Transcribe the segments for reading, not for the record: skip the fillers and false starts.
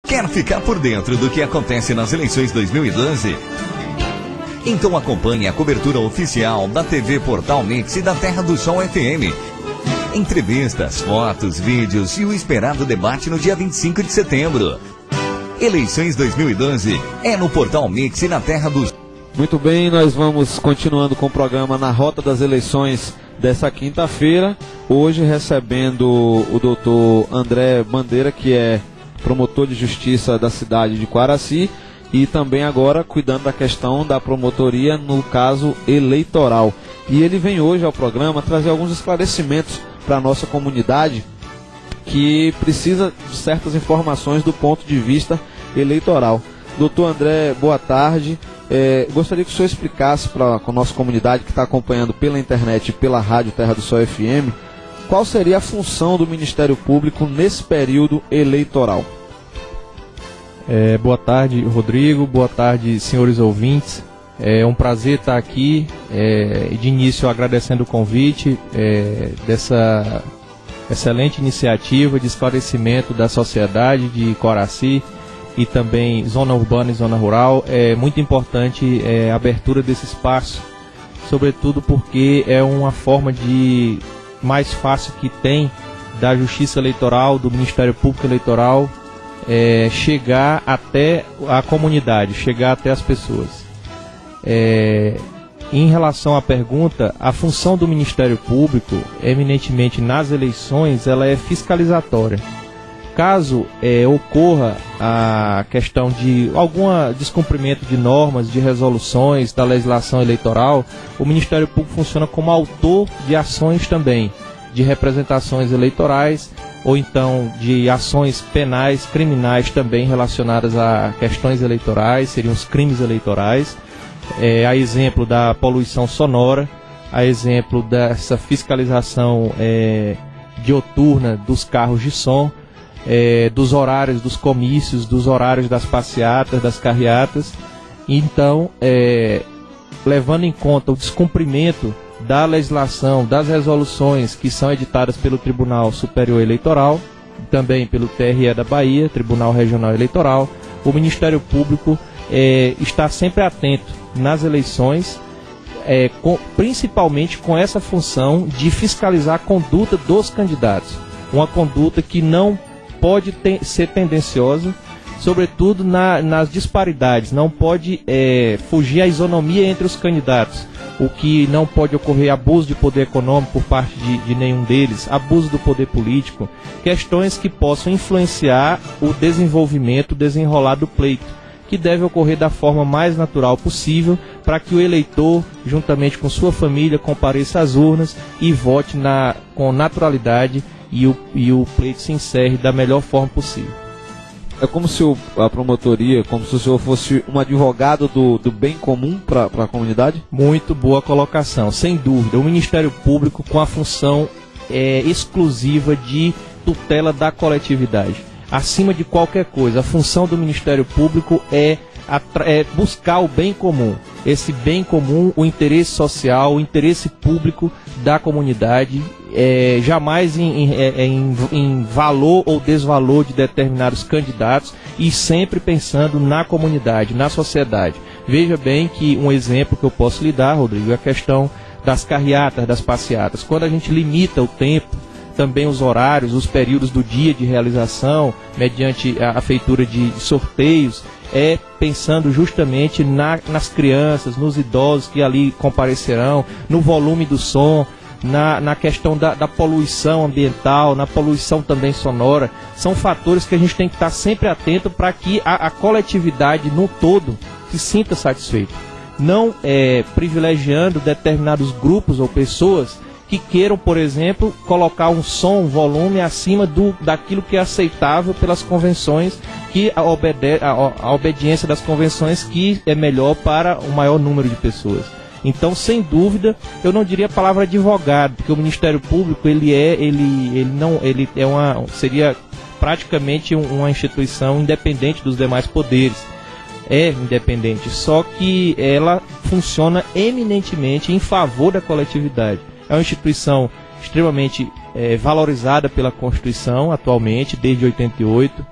Quer ficar por dentro do que acontece nas eleições 2012? Então acompanhe a cobertura oficial da TV Portal Mix e da Terra do Sol FM. Entrevistas, fotos, vídeos e o esperado debate no dia 25 de setembro. Eleições 2012 é no Portal Mix e na Terra do Sol. Muito bem, nós vamos continuando com o programa Na Rota das Eleições dessa quinta-feira. Hoje recebendo o doutor André Bandeira, que é promotor de justiça da cidade de Quaraci, e também agora cuidando da questão da promotoria no caso eleitoral. E ele vem hoje ao programa trazer alguns esclarecimentos para a nossa comunidade que precisa de certas informações do ponto de vista eleitoral. Doutor André, boa tarde. Gostaria que o senhor explicasse para a nossa comunidade que está acompanhando pela internet e pela rádio Terra do Sol FM, qual seria a função do Ministério Público nesse período eleitoral. Boa tarde, Rodrigo. Boa tarde, senhores ouvintes. É um prazer estar aqui, de início agradecendo o convite dessa excelente iniciativa de esclarecimento da sociedade de Quaraci e também zona urbana e zona rural. É muito importante a abertura desse espaço, sobretudo porque é uma forma de mais fácil que tem da Justiça Eleitoral, do Ministério Público Eleitoral, chegar até a comunidade, chegar até as pessoas. Em relação à pergunta, a função do Ministério Público, eminentemente nas eleições, ela é fiscalizatória. Caso ocorra a questão de algum descumprimento de normas, de resoluções da legislação eleitoral, o Ministério Público funciona como autor de ações também, de representações eleitorais, ou então de ações penais, criminais também relacionadas a questões eleitorais, seriam os crimes eleitorais, a exemplo da poluição sonora, a exemplo dessa fiscalização dioturna dos carros de som, dos horários dos comícios, dos horários das passeatas, das carreatas. Então, levando em conta o descumprimento da legislação, das resoluções que são editadas pelo Tribunal Superior Eleitoral, também pelo TRE da Bahia, Tribunal Regional Eleitoral, o Ministério Público está sempre atento nas eleições, principalmente com essa função de fiscalizar a conduta dos candidatos. Uma conduta que não pode ser tendenciosa, sobretudo nas disparidades, não pode fugir à isonomia entre os candidatos. O que não pode ocorrer abuso de poder econômico por parte de nenhum deles, abuso do poder político, questões que possam influenciar o desenvolvimento, o desenrolar do pleito, que deve ocorrer da forma mais natural possível para que o eleitor, juntamente com sua família, compareça às urnas e vote com naturalidade e o pleito se encerre da melhor forma possível. É como se a promotoria, como se o senhor fosse um advogado do bem comum para a comunidade? Muito boa colocação, sem dúvida. O Ministério Público com a função exclusiva de tutela da coletividade. Acima de qualquer coisa, a função do Ministério Público é buscar o bem comum. Esse bem comum, o interesse social, o interesse público da comunidade, jamais em valor ou desvalor de determinados candidatos, e sempre pensando na comunidade, na sociedade. Veja bem que um exemplo que eu posso lhe dar, Rodrigo, é a questão das carreatas, das passeatas. Quando a gente limita o tempo, também os horários, os períodos do dia de realização, mediante a feitura de sorteios, pensando justamente nas crianças, nos idosos que ali comparecerão, no volume do som, na questão da poluição ambiental, na poluição também sonora. São fatores que a gente tem que estar sempre atento para que a coletividade no todo se sinta satisfeita. Não privilegiando determinados grupos ou pessoas que queiram, por exemplo, colocar um som, um volume acima daquilo que é aceitável pelas convenções, que a obediência das convenções que é melhor para o maior número de pessoas. Então, sem dúvida, eu não diria a palavra advogado, porque o Ministério Público seria praticamente uma instituição independente dos demais poderes. É independente, só que ela funciona eminentemente em favor da coletividade. É uma instituição extremamente valorizada pela Constituição atualmente, desde 88,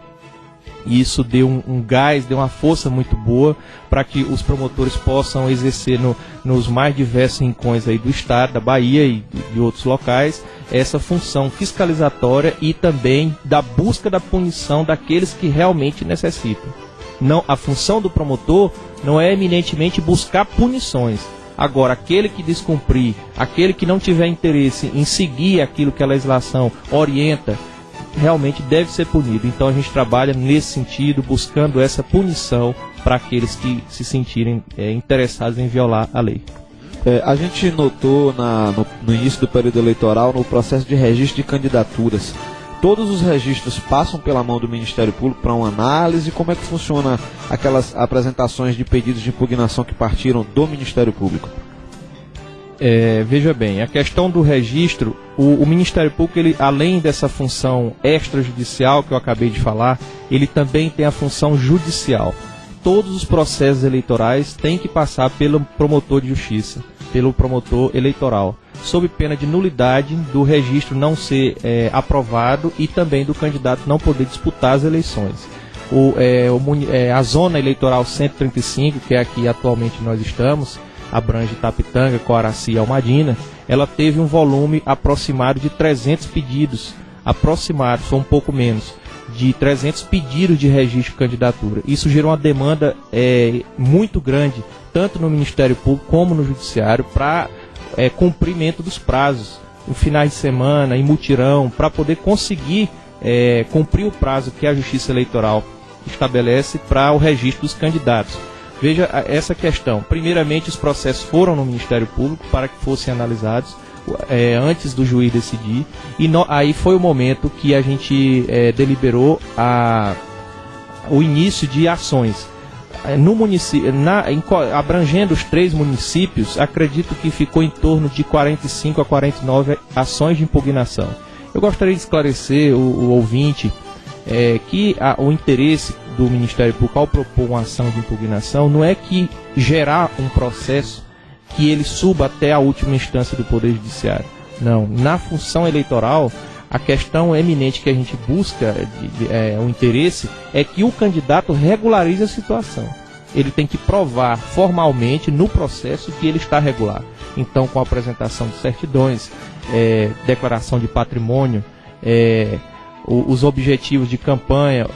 E isso deu um gás, deu uma força muito boa para que os promotores possam exercer nos mais diversos rincões aí do estado, da Bahia e de outros locais, essa função fiscalizatória e também da busca da punição daqueles que realmente necessitam. Não, a função do promotor não é eminentemente buscar punições. Agora, aquele que descumprir, aquele que não tiver interesse em seguir aquilo que a legislação orienta, realmente deve ser punido. Então a gente trabalha nesse sentido, buscando essa punição para aqueles que se sentirem interessados em violar a lei. A gente notou no início do período eleitoral, no processo de registro de candidaturas, todos os registros passam pela mão do Ministério Público para uma análise. Como é que funciona aquelas apresentações de pedidos de impugnação que partiram do Ministério Público? Veja bem, a questão do registro, o Ministério Público, ele, além dessa função extrajudicial que eu acabei de falar, ele também tem a função judicial. Todos os processos eleitorais têm que passar pelo promotor de justiça, pelo promotor eleitoral, sob pena de nulidade do registro não ser aprovado e também do candidato não poder disputar as eleições. A zona eleitoral 135, que é aqui atualmente nós estamos, abrange Itapitanga, Coaraci e Almadina, ela teve um volume aproximado de 300 pedidos, aproximado, foi um pouco menos, de 300 pedidos de registro de candidatura. Isso gerou uma demanda muito grande, tanto no Ministério Público como no Judiciário, para cumprimento dos prazos, em finais de semana, em mutirão, para poder conseguir cumprir o prazo que a Justiça Eleitoral estabelece para o registro dos candidatos. Veja essa questão. Primeiramente, os processos foram no Ministério Público para que fossem analisados antes do juiz decidir. E aí foi o momento que a gente deliberou o início de ações. No município, abrangendo os 3 municípios, acredito que ficou em torno de 45 a 49 ações de impugnação. Eu gostaria de esclarecer o ouvinte que o interesse do Ministério Público ao propor uma ação de impugnação não é que gerar um processo que ele suba até a última instância do Poder Judiciário. Não, na função eleitoral, a questão eminente que a gente busca, o interesse, é que o candidato regularize a situação. Ele tem que provar formalmente no processo que ele está regular. Então, com a apresentação de certidões, declaração de patrimônio, os objetivos de campanha,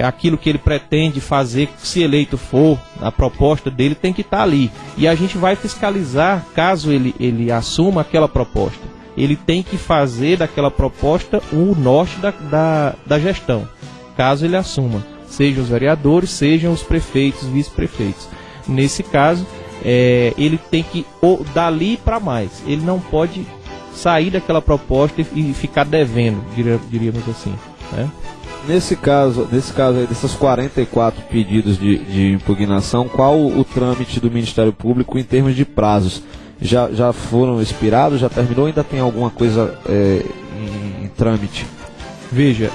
aquilo que ele pretende fazer, se eleito for, a proposta dele tem que estar ali. E a gente vai fiscalizar caso ele assuma aquela proposta. Ele tem que fazer daquela proposta o norte da gestão, caso ele assuma. Sejam os vereadores, sejam os prefeitos, vice-prefeitos. Nesse caso, ele tem que dali para mais. Ele não pode sair daquela proposta e ficar devendo, diríamos assim, né? Nesse caso aí, desses 44 pedidos de impugnação, qual o trâmite do Ministério Público em termos de prazos? Já foram expirados? Já terminou? Ainda tem alguma coisa em trâmite? Veja,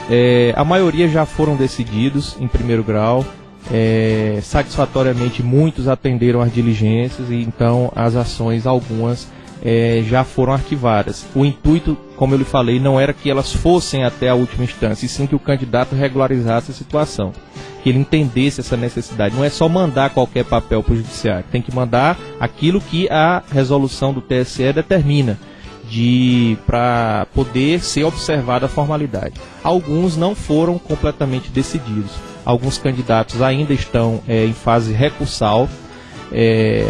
a maioria já foram decididos em primeiro grau. Satisfatoriamente muitos atenderam às diligências e então as ações, algumas, já foram arquivadas. O intuito, como eu lhe falei, não era que elas fossem até a última instância, e sim que o candidato regularizasse a situação, que ele entendesse essa necessidade. Não é só mandar qualquer papel para o judiciário, tem que mandar aquilo que a resolução do TSE determina, para poder ser observada a formalidade. Alguns não foram completamente decididos, alguns candidatos ainda estão em fase recursal,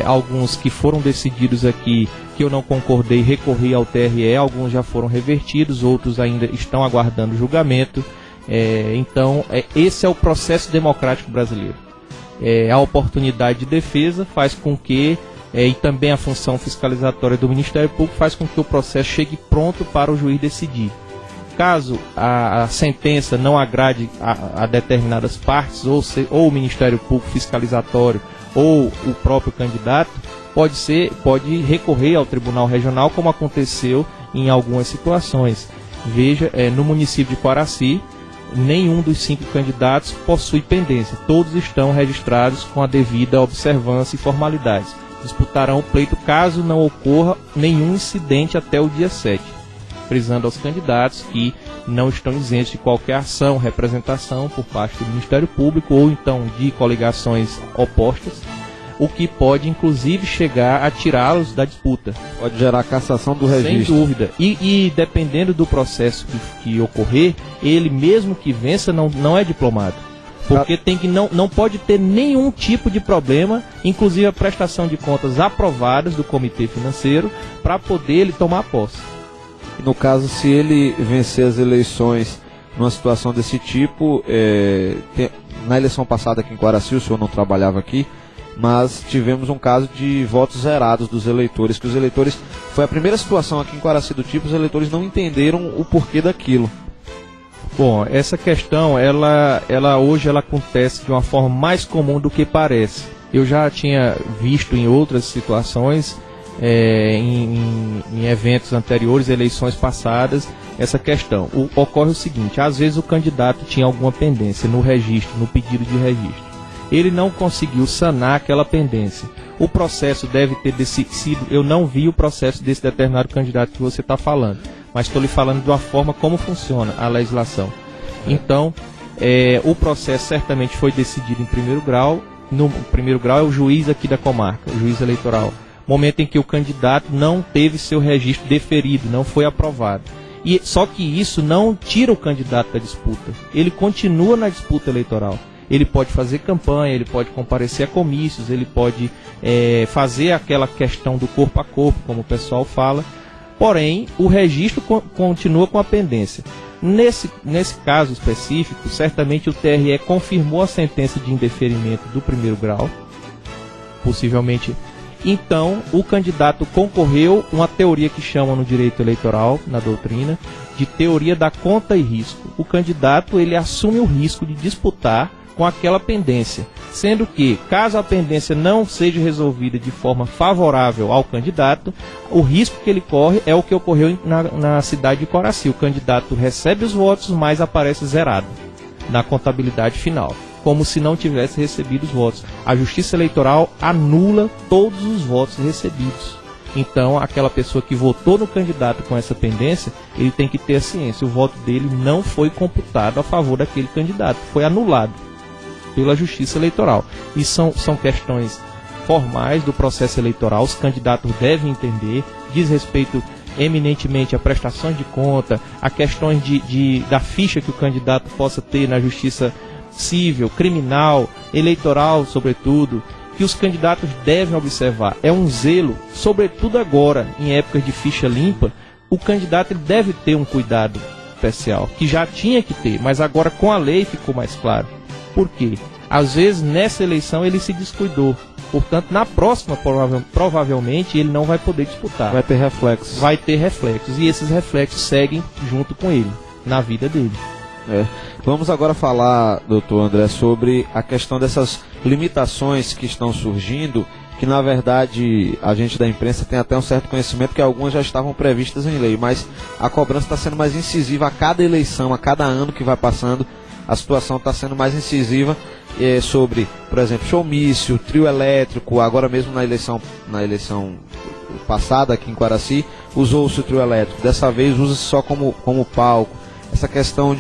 alguns que foram decididos aqui, que eu não concordei, recorri ao TRE, alguns já foram revertidos, outros ainda estão aguardando julgamento. Então, esse é o processo democrático brasileiro. A oportunidade de defesa faz com que, e também a função fiscalizatória do Ministério Público faz com que o processo chegue pronto para o juiz decidir. Caso a sentença não agrade a determinadas partes, ou o Ministério Público fiscalizatório, ou o próprio candidato, pode recorrer ao Tribunal Regional, como aconteceu em algumas situações. Veja, no município de Coaraci, nenhum dos 5 candidatos possui pendência. Todos estão registrados com a devida observância e formalidades. Disputarão o pleito caso não ocorra nenhum incidente até o dia 7. Frisando aos candidatos que não estão isentos de qualquer ação, representação por parte do Ministério Público ou então de coligações opostas, o que pode inclusive chegar a tirá-los da disputa. Pode gerar cassação do registro. Sem dúvida. E dependendo do processo que ocorrer, ele mesmo que vença não é diplomado. Porque não pode ter nenhum tipo de problema, inclusive a prestação de contas aprovadas do Comitê Financeiro, para poder ele tomar posse. No caso, se ele vencer as eleições numa situação desse tipo, na eleição passada aqui em Quaraci, o senhor não trabalhava aqui, mas tivemos um caso de votos zerados dos eleitores, que os eleitores, foi a primeira situação aqui em Quaraci do tipo, os eleitores não entenderam o porquê daquilo. Bom, essa questão, ela hoje acontece de uma forma mais comum do que parece. Eu já tinha visto em outras situações, em eventos anteriores, eleições passadas, essa questão. Ocorre o seguinte, às vezes o candidato tinha alguma pendência no registro, no pedido de registro. Ele não conseguiu sanar aquela pendência. O processo deve ter sido, eu não vi o processo desse determinado candidato que você está falando, mas estou lhe falando de uma forma como funciona a legislação. Então, o processo certamente foi decidido em primeiro grau. No primeiro grau é o juiz aqui da comarca, o juiz eleitoral. Momento em que o candidato não teve seu registro deferido, não foi aprovado. Só que isso não tira o candidato da disputa. Ele continua na disputa eleitoral. Ele pode fazer campanha, ele pode comparecer a comícios, ele pode fazer aquela questão do corpo a corpo, como o pessoal fala. Porém, o registro continua com a pendência. Nesse caso específico, certamente o TRE confirmou a sentença de indeferimento do primeiro grau, possivelmente. Então, o candidato concorreu uma teoria que chamam no direito eleitoral, na doutrina, de teoria da conta e risco. O candidato ele assume o risco de disputar com aquela pendência, sendo que, caso a pendência não seja resolvida de forma favorável ao candidato, o risco que ele corre é o que ocorreu na cidade de Quaraci. O candidato recebe os votos, mas aparece zerado na contabilidade final, como se não tivesse recebido os votos. A Justiça Eleitoral anula todos os votos recebidos. Então, aquela pessoa que votou no candidato com essa pendência, ele tem que ter a ciência, o voto dele não foi computado a favor daquele candidato, foi anulado pela Justiça Eleitoral. E são questões formais do processo eleitoral, os candidatos devem entender, diz respeito eminentemente a prestações de conta, a questões da ficha que o candidato possa ter na Justiça Civil, criminal, eleitoral, sobretudo, que os candidatos devem observar. É um zelo, sobretudo agora, em épocas de ficha limpa, o candidato ele deve ter um cuidado especial, que já tinha que ter, mas agora com a lei ficou mais claro. Por quê? Às vezes nessa eleição ele se descuidou. Portanto, na próxima, provavelmente, ele não vai poder disputar. Vai ter reflexos. Vai ter reflexos. E esses reflexos seguem junto com ele, na vida dele. Vamos agora falar, doutor André, sobre a questão dessas limitações que estão surgindo, que na verdade a gente da imprensa tem até um certo conhecimento que algumas já estavam previstas em lei, mas a cobrança está sendo mais incisiva a cada eleição, a cada ano que vai passando. A situação está sendo mais incisiva sobre, por exemplo, showmício, trio elétrico. Agora mesmo na eleição passada aqui em Quaraci, usou-se o trio elétrico. Dessa vez usa-se só como palco. Essa questão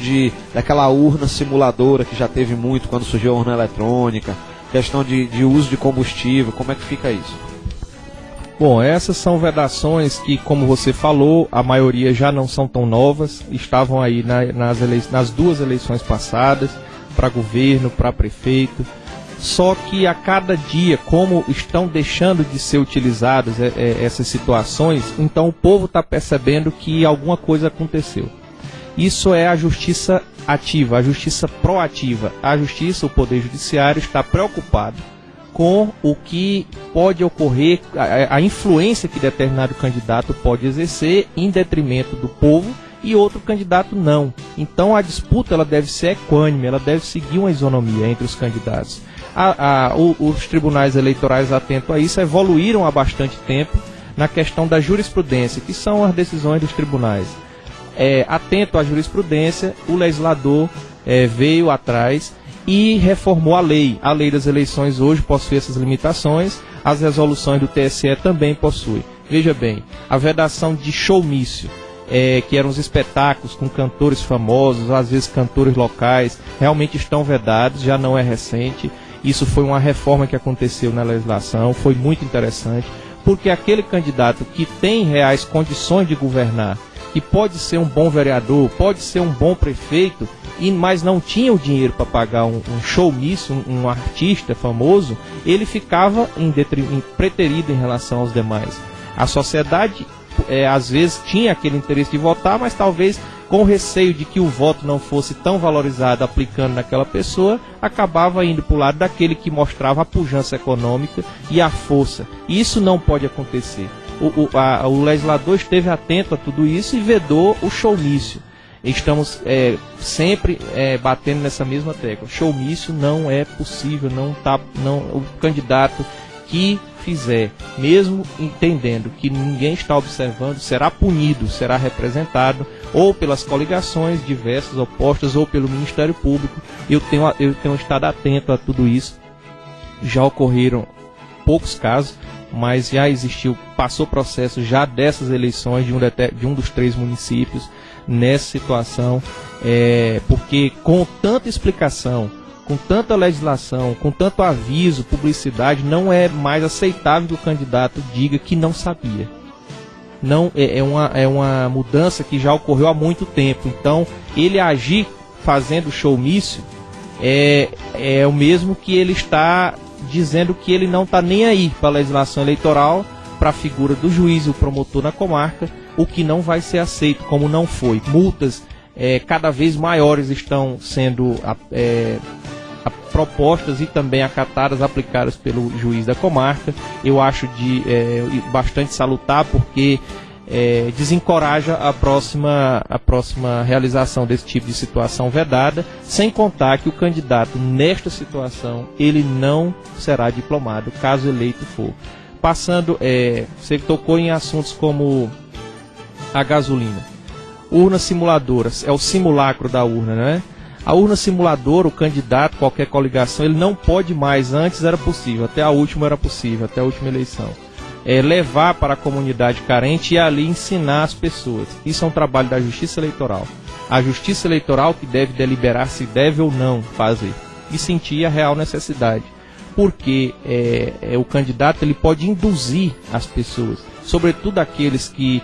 daquela urna simuladora que já teve muito quando surgiu a urna eletrônica. Questão de uso de combustível, como é que fica isso? Bom, essas são vedações que, como você falou, a maioria já não são tão novas, estavam aí nas duas eleições passadas, para governo, para prefeito, só que a cada dia, como estão deixando de ser utilizadas essas situações, então o povo está percebendo que alguma coisa aconteceu. Isso é a justiça ativa, a justiça proativa. A justiça, o Poder Judiciário, está preocupado com o que pode ocorrer, a influência que determinado candidato pode exercer em detrimento do povo e outro candidato não. Então a disputa ela deve ser equânime, ela deve seguir uma isonomia entre os candidatos. Os tribunais eleitorais atentos a isso evoluíram há bastante tempo na questão da jurisprudência, que são as decisões dos tribunais. Atento à jurisprudência, o legislador veio atrás e reformou a lei. A lei das eleições hoje possui essas limitações, as resoluções do TSE também possuem. Veja bem, a vedação de showmício que eram os espetáculos com cantores famosos, às vezes cantores locais, realmente estão vedados, já não é recente. Isso foi uma reforma que aconteceu na legislação, foi muito interessante, porque aquele candidato que tem reais condições de governar, que pode ser um bom vereador, pode ser um bom prefeito, mas não tinha o dinheiro para pagar um showmício, um artista famoso, ele ficava preterido em relação aos demais. A sociedade às vezes tinha aquele interesse de votar, mas talvez com receio de que o voto não fosse tão valorizado aplicando naquela pessoa, acabava indo para o lado daquele que mostrava a pujança econômica e a força. E isso não pode acontecer. O legislador esteve atento a tudo isso e vedou o showmício. Estamos sempre batendo nessa mesma tecla. Showmício não é possível, o candidato que fizer, mesmo entendendo que ninguém está observando, será punido, será representado ou pelas coligações diversas, opostas, ou pelo Ministério Público. Eu tenho estado atento a tudo isso. Já ocorreram poucos casos, mas já passou processo já dessas eleições de um dos 3 municípios nessa situação, porque com tanta explicação, com tanta legislação, com tanto aviso, publicidade, não é mais aceitável que o candidato diga que não sabia. Não, é uma mudança que já ocorreu há muito tempo. Então, ele agir fazendo showmício é o mesmo que ele está dizendo que ele não está nem aí para a legislação eleitoral, para a figura do juiz e o promotor na comarca, o que não vai ser aceito, como não foi. Multas cada vez maiores estão sendo propostas e também acatadas, aplicadas pelo juiz da comarca. Eu acho bastante salutar, porque desencoraja a próxima realização desse tipo de situação vedada, sem contar que o candidato nesta situação, ele não será diplomado, caso eleito for. Passando, você tocou em assuntos como a gasolina. Urna simuladora, é o simulacro da urna, né? A urna simuladora, o candidato, qualquer coligação, ele não pode mais. Antes era possível, até a última era possível, até a última eleição. Levar para a comunidade carente e ali ensinar as pessoas. Isso é um trabalho da Justiça Eleitoral. A Justiça Eleitoral que deve deliberar se deve ou não fazer e sentir a real necessidade. Porque o candidato ele pode induzir as pessoas, sobretudo aqueles que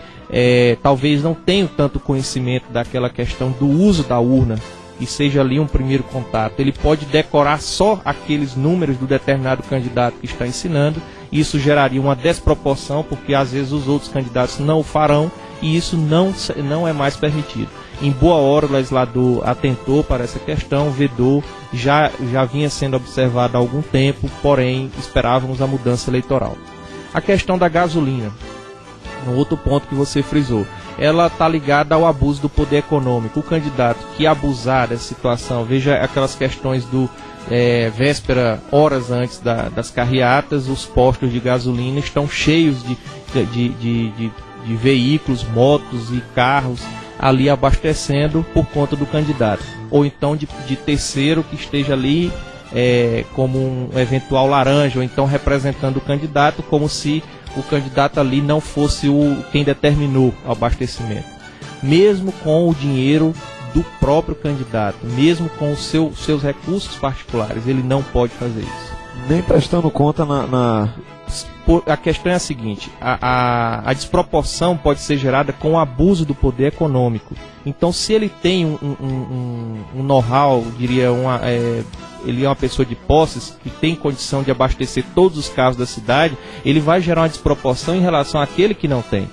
talvez não tenham tanto conhecimento daquela questão do uso da urna, e seja ali um primeiro contato. Ele pode decorar só aqueles números do determinado candidato que está ensinando. Isso geraria uma desproporção, porque às vezes os outros candidatos não o farão, e isso não é mais permitido. Em boa hora o legislador atentou para essa questão, vedou, já vinha sendo observado há algum tempo, porém esperávamos a mudança eleitoral. A questão da gasolina, um outro ponto que você frisou, ela está ligada ao abuso do poder econômico. O candidato que abusar dessa situação, veja aquelas questões do véspera, horas antes das carreatas, os postos de gasolina estão cheios de veículos, motos e carros ali abastecendo por conta do candidato. Ou então de terceiro que esteja ali como um eventual laranja, ou então representando o candidato, como se o candidato ali não fosse quem determinou o abastecimento. Mesmo com o dinheiro do próprio candidato, mesmo com os seus recursos particulares, ele não pode fazer isso. Nem prestando conta A questão é a seguinte, a desproporção pode ser gerada com o abuso do poder econômico. Então, se ele tem um know-how, diria, ele é uma pessoa de posses que tem condição de abastecer todos os carros da cidade, ele vai gerar uma desproporção em relação àquele que não tem.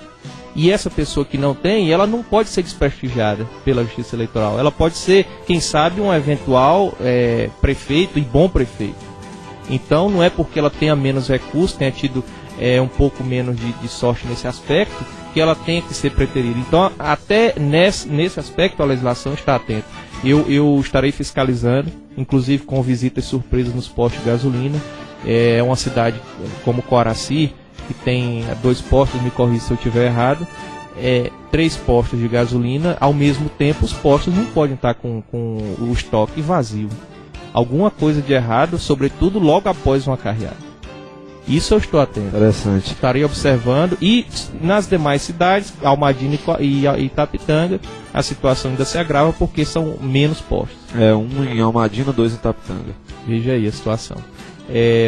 E essa pessoa que não tem, ela não pode ser desprestigiada pela Justiça Eleitoral. Ela pode ser, quem sabe, um eventual prefeito e bom prefeito. Então, não é porque ela tenha menos recursos, tenha tido um pouco menos de sorte nesse aspecto, que ela tenha que ser preterida. Então, até nesse aspecto, a legislação está atenta. Eu estarei fiscalizando, inclusive com visitas surpresas nos postos de gasolina. É uma cidade como Coaraci, que tem 2 postos, me corrija se eu estiver errado, 3 postos de gasolina. Ao mesmo tempo, os postos não podem estar com o estoque vazio. Alguma coisa de errado, sobretudo logo após uma carreata. Isso eu estou atento. Interessante. Estarei observando. E nas demais cidades, Almadina e Itapitanga, a situação ainda se agrava porque são menos postos. Um em Almadina, 2 em Itapitanga. Veja aí a situação.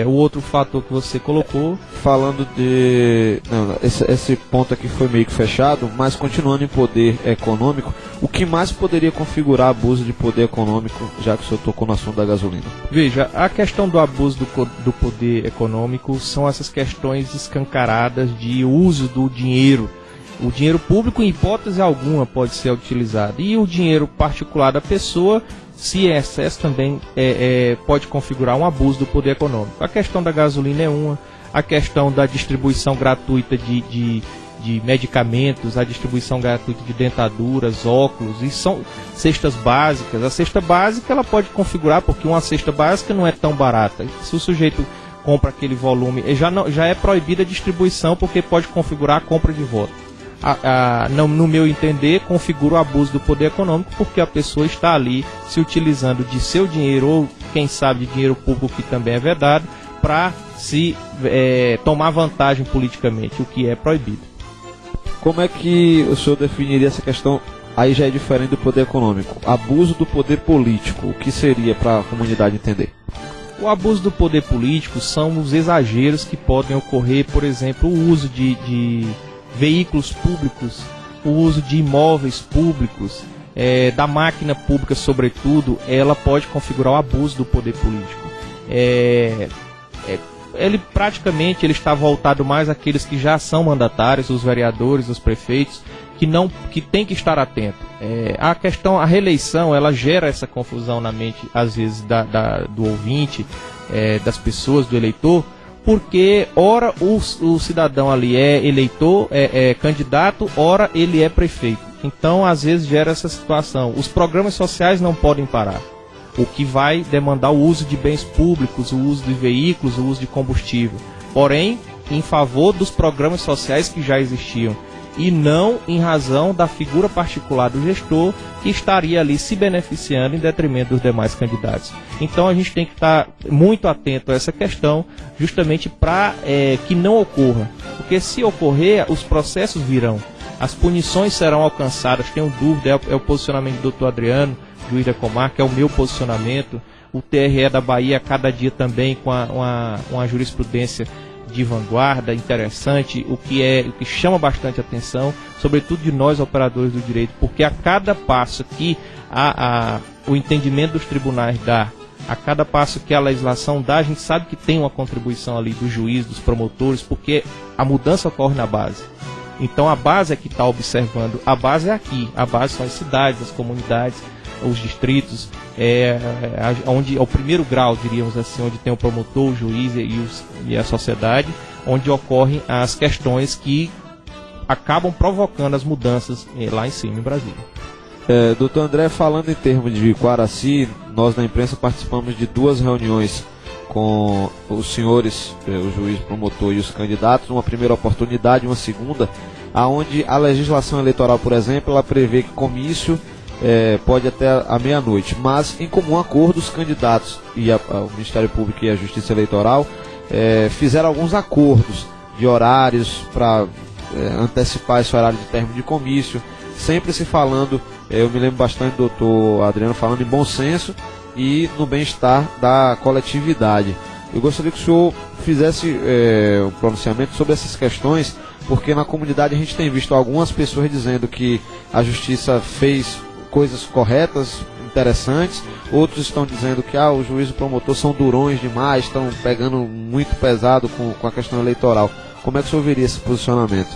O outro fator que você colocou... Falando de... Não, esse ponto aqui foi meio que fechado, mas continuando em poder econômico, o que mais poderia configurar abuso de poder econômico, já que o senhor tocou no assunto da gasolina? Veja, a questão do abuso do poder econômico são essas questões escancaradas de uso do dinheiro. O dinheiro público, em hipótese alguma, pode ser utilizado. E o dinheiro particular da pessoa, se é excesso, também pode configurar um abuso do poder econômico. A questão da gasolina é uma, a questão da distribuição gratuita de medicamentos, a distribuição gratuita de dentaduras, óculos, e são cestas básicas. A cesta básica ela pode configurar, porque uma cesta básica não é tão barata. Se o sujeito compra aquele volume, já é proibida a distribuição, porque pode configurar a compra de voto. No meu entender, configura o abuso do poder econômico, porque a pessoa está ali se utilizando de seu dinheiro, ou quem sabe de dinheiro público, que também é vedado, para se tomar vantagem politicamente, o que é proibido. Como é que o senhor definiria essa questão? Aí já é diferente do poder econômico. Abuso do poder político, o que seria para a comunidade entender? O abuso do poder político são os exageros que podem ocorrer, por exemplo, o uso de veículos públicos, o uso de imóveis públicos, da máquina pública, sobretudo, ela pode configurar o abuso do poder político. Ele praticamente está voltado mais àqueles que já são mandatários, os vereadores, os prefeitos, que tem que estar atento. A reeleição, ela gera essa confusão na mente, às vezes, do ouvinte, das pessoas, do eleitor, porque ora o cidadão ali é eleitor, é candidato, ora ele é prefeito. Então, às vezes, gera essa situação. Os programas sociais não podem parar, o que vai demandar o uso de bens públicos, o uso de veículos, o uso de combustível. Porém, em favor dos programas sociais que já existiam, e não em razão da figura particular do gestor, que estaria ali se beneficiando em detrimento dos demais candidatos. Então a gente tem que estar muito atento a essa questão, justamente para que não ocorra. Porque se ocorrer, os processos virão, as punições serão alcançadas. Tenho dúvida, é o posicionamento do Dr. Adriano, juiz da comarca, é o meu posicionamento. O TRE da Bahia, a cada dia também com uma jurisprudência de vanguarda, interessante, o que chama bastante atenção, sobretudo de nós operadores do direito, porque a cada passo que o entendimento dos tribunais dá, a cada passo que a legislação dá, a gente sabe que tem uma contribuição ali do juiz, dos promotores, porque a mudança ocorre na base. Então a base é que está observando, a base é aqui, a base são as cidades, as comunidades, os distritos, onde é o primeiro grau, diríamos assim, onde tem o promotor, o juiz e a sociedade, onde ocorrem as questões que acabam provocando as mudanças lá em cima, em Brasília. Doutor André, falando em termos de Quaraci, nós na imprensa participamos de 2 reuniões com os senhores, o juiz, o promotor e os candidatos, uma primeira oportunidade, uma segunda, aonde a legislação eleitoral, por exemplo, ela prevê que comício pode até a meia-noite, mas em comum acordo os candidatos e o Ministério Público e a Justiça Eleitoral fizeram alguns acordos de horários para antecipar esse horário de término de comício, sempre se falando, eu me lembro bastante do doutor Adriano falando em bom senso e no bem-estar da coletividade. Eu gostaria que o senhor fizesse um pronunciamento sobre essas questões, porque na comunidade a gente tem visto algumas pessoas dizendo que a Justiça fez coisas corretas, interessantes, outros estão dizendo que o juiz e o promotor são durões demais, estão pegando muito pesado com a questão eleitoral. Como é que o senhor veria esse posicionamento?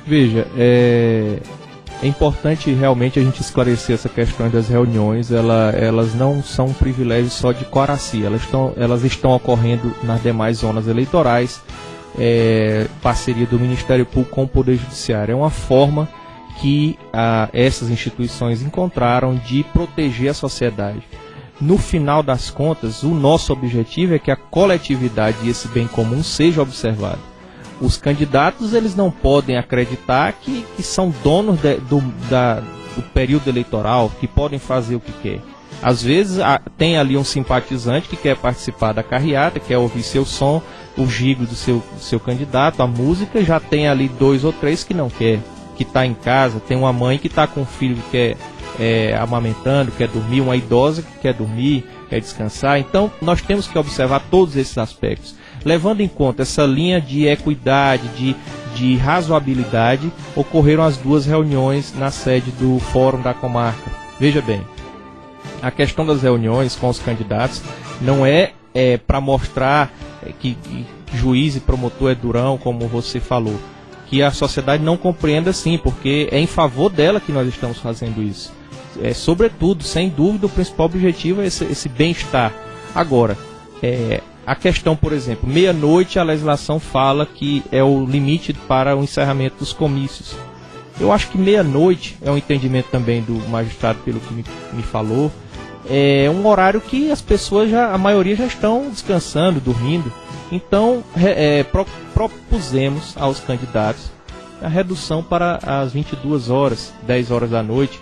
Veja, é importante realmente a gente esclarecer essa questão das reuniões. Elas não são um privilégio só de Quaraci, elas estão ocorrendo nas demais zonas eleitorais, parceria do Ministério Público com o Poder Judiciário. É uma forma que essas instituições encontraram de proteger a sociedade. No final das contas, o nosso objetivo é que a coletividade e esse bem comum seja observado. Os candidatos, eles não podem acreditar que são donos do período eleitoral, que podem fazer o que quer. Às vezes tem ali um simpatizante que quer participar da carreata, quer ouvir seu som, o gigo do seu candidato, a música, já tem ali 2 ou 3 que não quer, que está em casa, tem uma mãe que está com um filho que quer amamentando, quer dormir, uma idosa que quer dormir, quer descansar. Então nós temos que observar todos esses aspectos, levando em conta essa linha de equidade, de razoabilidade. Ocorreram as 2 reuniões na sede do Fórum da Comarca. Veja bem, a questão das reuniões com os candidatos não é para mostrar que juiz e promotor é durão, como você falou, que a sociedade não compreenda assim, porque é em favor dela que nós estamos fazendo isso. Sobretudo, sem dúvida, o principal objetivo é esse bem-estar. Agora, a questão, por exemplo, meia-noite a legislação fala que é o limite para o encerramento dos comícios. Eu acho que meia-noite, é um entendimento também do magistrado pelo que me falou, é um horário que as pessoas, a maioria já estão descansando, dormindo. Então, propusemos aos candidatos a redução para as 22 horas, 10 horas da noite,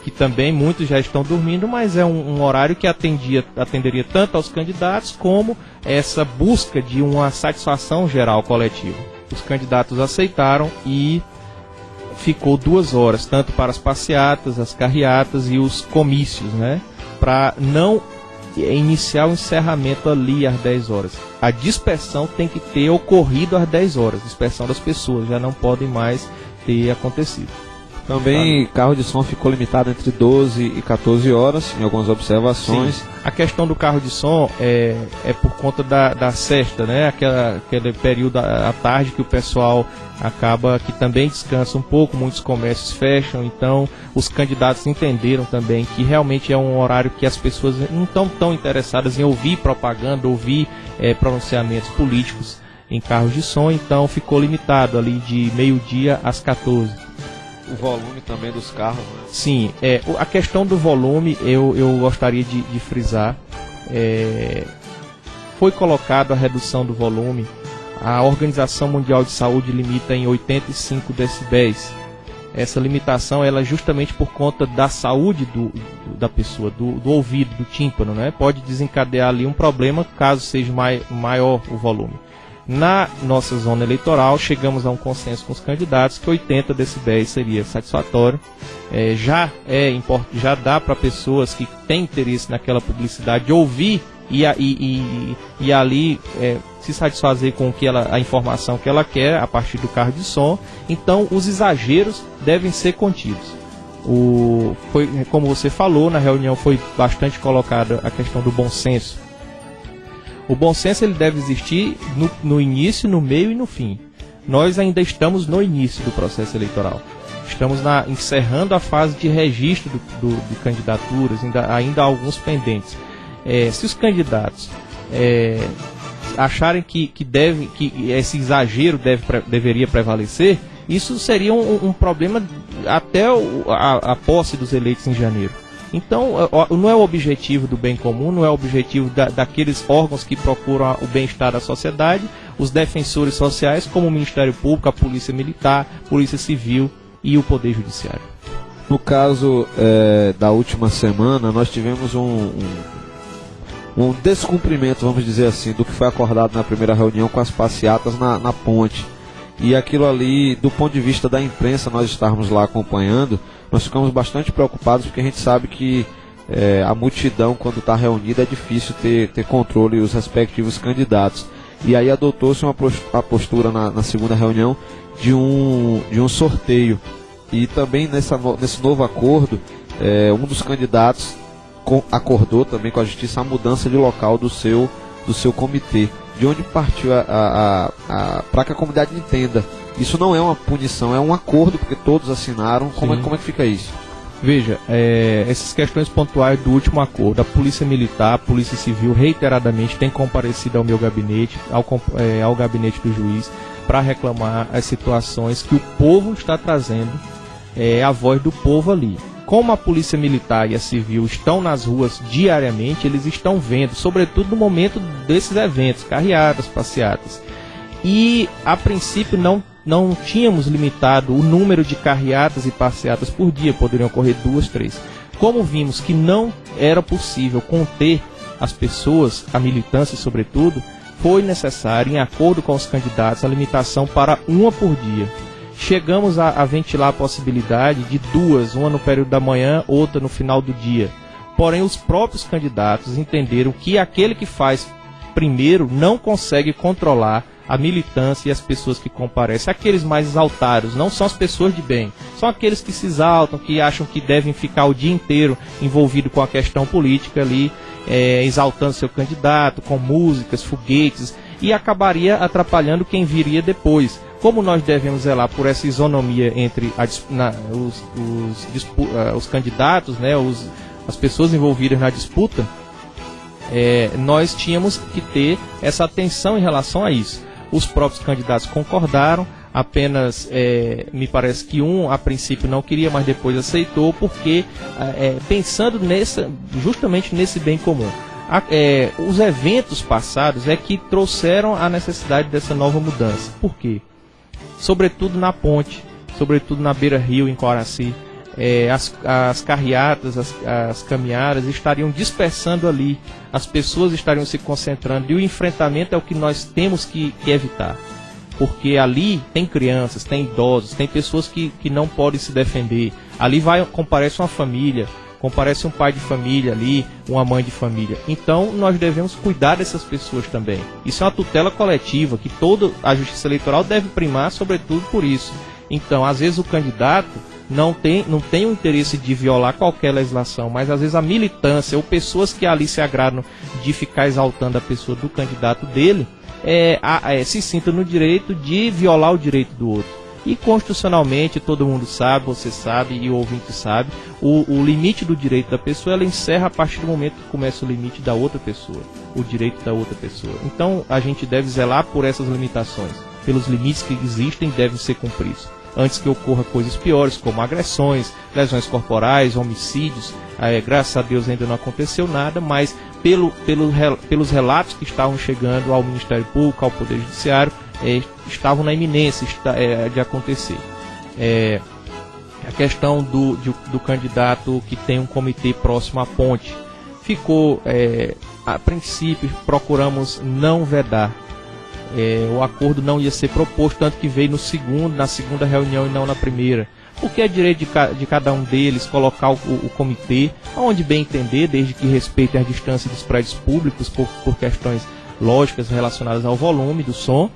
que também muitos já estão dormindo, mas é um horário que atenderia tanto aos candidatos como essa busca de uma satisfação geral coletiva. Os candidatos aceitaram e ficou 2 horas, tanto para as passeatas, as carreatas e os comícios, né? Para não iniciar o encerramento ali às 10 horas. A dispersão tem que ter ocorrido às 10 horas, dispersão das pessoas, já não podem mais ter acontecido. Também carro de som ficou limitado entre 12 e 14 horas, em algumas observações. Sim. A questão do carro de som é por conta da sesta, né? Aquele período à tarde que o pessoal acaba que também descansa um pouco, muitos comércios fecham, então os candidatos entenderam também que realmente é um horário que as pessoas não estão tão interessadas em ouvir propaganda, ouvir pronunciamentos políticos em carros de som, então ficou limitado ali de meio-dia às 14. O volume também dos carros, né? Sim, a questão do volume eu gostaria de frisar. Foi colocado a redução do volume. A Organização Mundial de Saúde limita em 85 decibéis. Essa limitação ela é justamente por conta da saúde da pessoa, do ouvido, do tímpano, né? Pode desencadear ali um problema caso seja maior o volume. Na nossa zona eleitoral, chegamos a um consenso com os candidatos que 80 decibéis seria satisfatório. Já dá para pessoas que têm interesse naquela publicidade ouvir e ali se satisfazer com a informação que ela quer a partir do carro de som. Então, os exageros devem ser contidos. Como você falou, na reunião foi bastante colocada a questão do bom senso. O bom senso ele deve existir no início, no meio e no fim. Nós ainda estamos no início do processo eleitoral. Estamos encerrando a fase de registro de candidaturas, ainda há alguns pendentes. Se os candidatos acharem que esse exagero deveria prevalecer, isso seria um problema até a posse dos eleitos em janeiro. Então, não é o objetivo do bem comum, não é o objetivo daqueles órgãos que procuram o bem-estar da sociedade, os defensores sociais, como o Ministério Público, a Polícia Militar, Polícia Civil e o Poder Judiciário. No caso da última semana, nós tivemos um descumprimento, vamos dizer assim, do que foi acordado na primeira reunião com as passeatas na ponte. E aquilo ali, do ponto de vista da imprensa, nós estarmos lá acompanhando, nós ficamos bastante preocupados porque a gente sabe que a multidão, quando está reunida, é difícil ter controle os respectivos candidatos. E aí adotou-se a postura na segunda reunião de um sorteio. E também nesse novo acordo, um dos candidatos acordou também com a justiça a mudança de local do seu comitê. De onde partiu para que a comunidade entenda. Isso não é uma punição, é um acordo, porque todos assinaram. Como é que fica isso? Veja, essas questões pontuais do último acordo, a Polícia Militar, a Polícia Civil reiteradamente tem comparecido ao meu gabinete, ao gabinete do juiz, para reclamar as situações que o povo está trazendo, a voz do povo ali. Como a Polícia Militar e a Civil estão nas ruas diariamente, eles estão vendo, sobretudo no momento desses eventos, carreatas, passeatas. E, a princípio, não tínhamos limitado o número de carreatas e passeatas por dia, poderiam ocorrer 2, 3. Como vimos que não era possível conter as pessoas, a militância sobretudo, foi necessário, em acordo com os candidatos, a limitação para uma por dia. Chegamos a ventilar a possibilidade de duas, uma no período da manhã, outra no final do dia. Porém, os próprios candidatos entenderam que aquele que faz primeiro não consegue controlar a militância e as pessoas que comparecem. Aqueles mais exaltados não são as pessoas de bem, são aqueles que se exaltam, que acham que devem ficar o dia inteiro envolvido com a questão política ali, exaltando seu candidato, com músicas, foguetes, e acabaria atrapalhando quem viria depois. Como nós devemos zelar por essa isonomia entre os candidatos, né, as pessoas envolvidas na disputa, nós tínhamos que ter essa atenção em relação a isso. Os próprios candidatos concordaram, apenas me parece que um a princípio não queria, mas depois aceitou, porque pensando justamente nesse bem comum. Os eventos passados que trouxeram a necessidade dessa nova mudança. Por quê? Sobretudo na ponte, sobretudo na Beira-Rio, em Coraci, as carreatas, as caminhadas estariam dispersando ali, as pessoas estariam se concentrando, e o enfrentamento é o que nós temos que evitar, porque ali tem crianças, tem idosos, tem pessoas que não podem se defender. Ali comparece uma família, comparece um pai de família ali, uma mãe de família. Então nós devemos cuidar dessas pessoas também. Isso é uma tutela coletiva, que toda a justiça eleitoral deve primar, sobretudo por isso. Então, às vezes o candidato não tem o interesse de violar qualquer legislação, mas às vezes a militância ou pessoas que ali se agradam de ficar exaltando a pessoa do candidato dele, se sintam no direito de violar o direito do outro. E constitucionalmente, todo mundo sabe, você sabe e o ouvinte sabe, o limite do direito da pessoa, ela encerra a partir do momento que começa o limite da outra pessoa, o direito da outra pessoa. Então a gente deve zelar por essas limitações, pelos limites que existem, devem ser cumpridos, antes que ocorra coisas piores, como agressões, lesões corporais, homicídios. Graças a Deus ainda não aconteceu nada, mas pelos relatos que estavam chegando ao Ministério Público, ao Poder Judiciário, estavam na iminência de acontecer. A questão do candidato que tem um comitê próximo à ponte, a princípio procuramos não vedar. O acordo não ia ser proposto, tanto que veio na segunda reunião e não na primeira, porque é direito de cada um deles colocar o comitê onde bem entender, desde que respeitem a distância dos prédios públicos por questões lógicas relacionadas ao volume do som,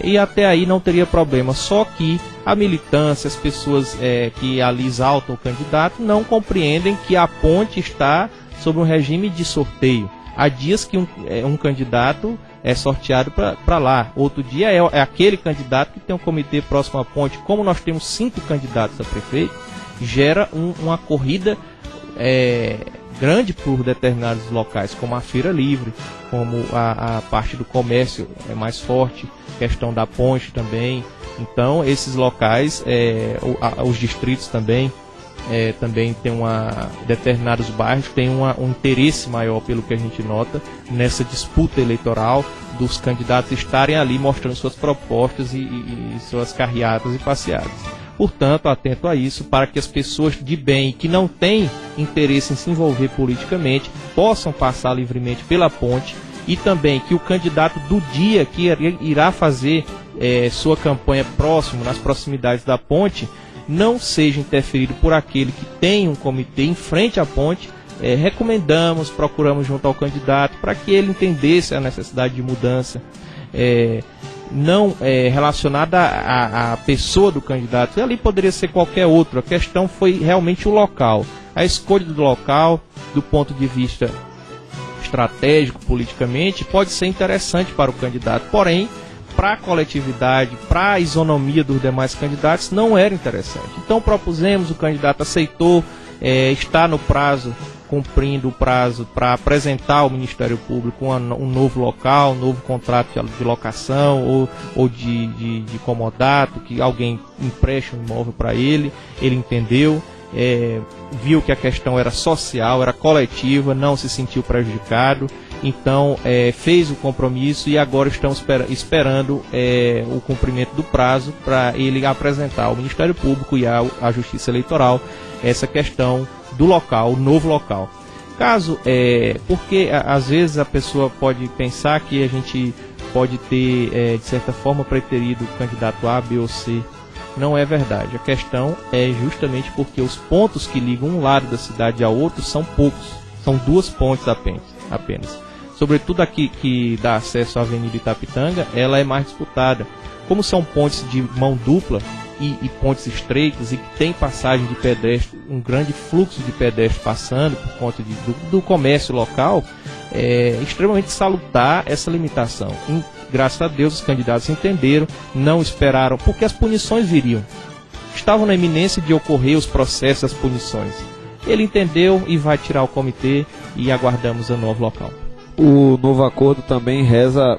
e até aí não teria problema. Só que a militância, as pessoas que ali exaltam o candidato, não compreendem que a ponte está sob um regime de sorteio. Há dias que um candidato é sorteado para lá, outro dia é aquele candidato que tem um comitê próximo à ponte. Como nós temos 5 candidatos a prefeito, gera uma corrida grande por determinados locais, como a Feira Livre, como a parte do comércio é mais forte, questão da ponte também. Então esses locais, os distritos também tem determinados bairros têm um interesse maior, pelo que a gente nota, nessa disputa eleitoral, dos candidatos estarem ali mostrando suas propostas e suas carreatas e passeadas. Portanto, atento a isso, para que as pessoas de bem que não têm interesse em se envolver politicamente possam passar livremente pela ponte, e também que o candidato do dia que irá fazer sua campanha próximo, nas proximidades da ponte, não seja interferido por aquele que tem um comitê em frente à ponte. Procuramos junto ao candidato para que ele entendesse a necessidade de mudança, não relacionada à pessoa do candidato. E ali poderia ser qualquer outro. A questão foi realmente o local, a escolha do local, do ponto de vista estratégico, politicamente, pode ser interessante para o candidato, porém para a coletividade, para a isonomia dos demais candidatos, não era interessante. Então propusemos, o candidato aceitou, está no prazo, cumprindo o prazo para apresentar ao Ministério Público um novo local, um novo contrato de locação ou de comodato, que alguém empreste um imóvel para ele. Ele entendeu, viu que a questão era social, era coletiva, não se sentiu prejudicado, então fez o compromisso e agora estamos esperando o cumprimento do prazo para ele apresentar ao Ministério Público e à Justiça Eleitoral essa questão do local, o novo local. Caso, porque às vezes a pessoa pode pensar que a gente pode ter, de certa forma, preterido o candidato A, B ou C. Não é verdade. A questão é justamente porque os pontos que ligam um lado da cidade ao outro são poucos. São 2 pontes apenas. Sobretudo aqui que dá acesso à Avenida Itapitanga, ela é mais disputada. Como são pontes de mão dupla e pontes estreitas e que tem passagem de pedestre, um grande fluxo de pedestre passando por conta do comércio local, é extremamente salutar essa limitação. Graças a Deus os candidatos entenderam, não esperaram, porque as punições viriam. Estavam na iminência de ocorrer os processos, as punições. Ele entendeu e vai tirar o comitê e aguardamos o novo local. O novo acordo também reza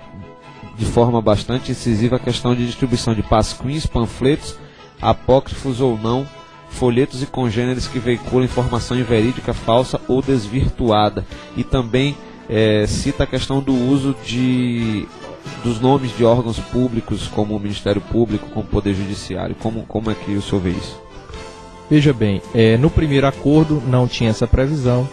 de forma bastante incisiva a questão de distribuição de pasquins, panfletos, apócrifos ou não, folhetos e congêneres que veiculam informação inverídica, falsa ou desvirtuada. E também cita a questão do uso dos nomes de órgãos públicos, como o Ministério Público, como o Poder Judiciário. Como é que o senhor vê isso? Veja bem, no primeiro acordo não tinha essa previsão.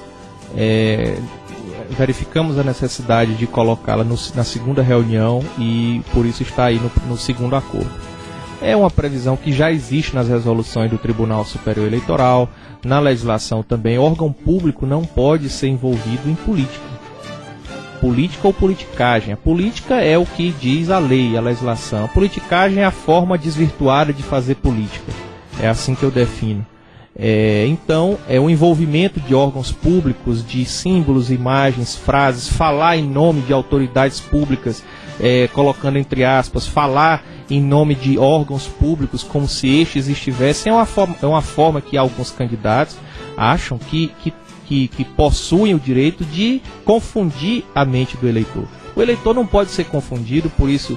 Verificamos a necessidade de colocá-la na segunda reunião e por isso está aí no segundo acordo. É uma previsão que já existe nas resoluções do Tribunal Superior Eleitoral, na legislação também. Órgão público não pode ser envolvido em política ou politicagem. A política é o que diz a lei, a legislação. A politicagem é a forma desvirtuada de fazer política. É assim que eu defino. Então, o envolvimento de órgãos públicos, de símbolos, imagens, frases, falar em nome de autoridades públicas, colocando entre aspas, falar em nome de órgãos públicos como se estes estivessem, é uma forma que alguns candidatos acham que possuem o direito de confundir a mente do eleitor. O eleitor não pode ser confundido, por isso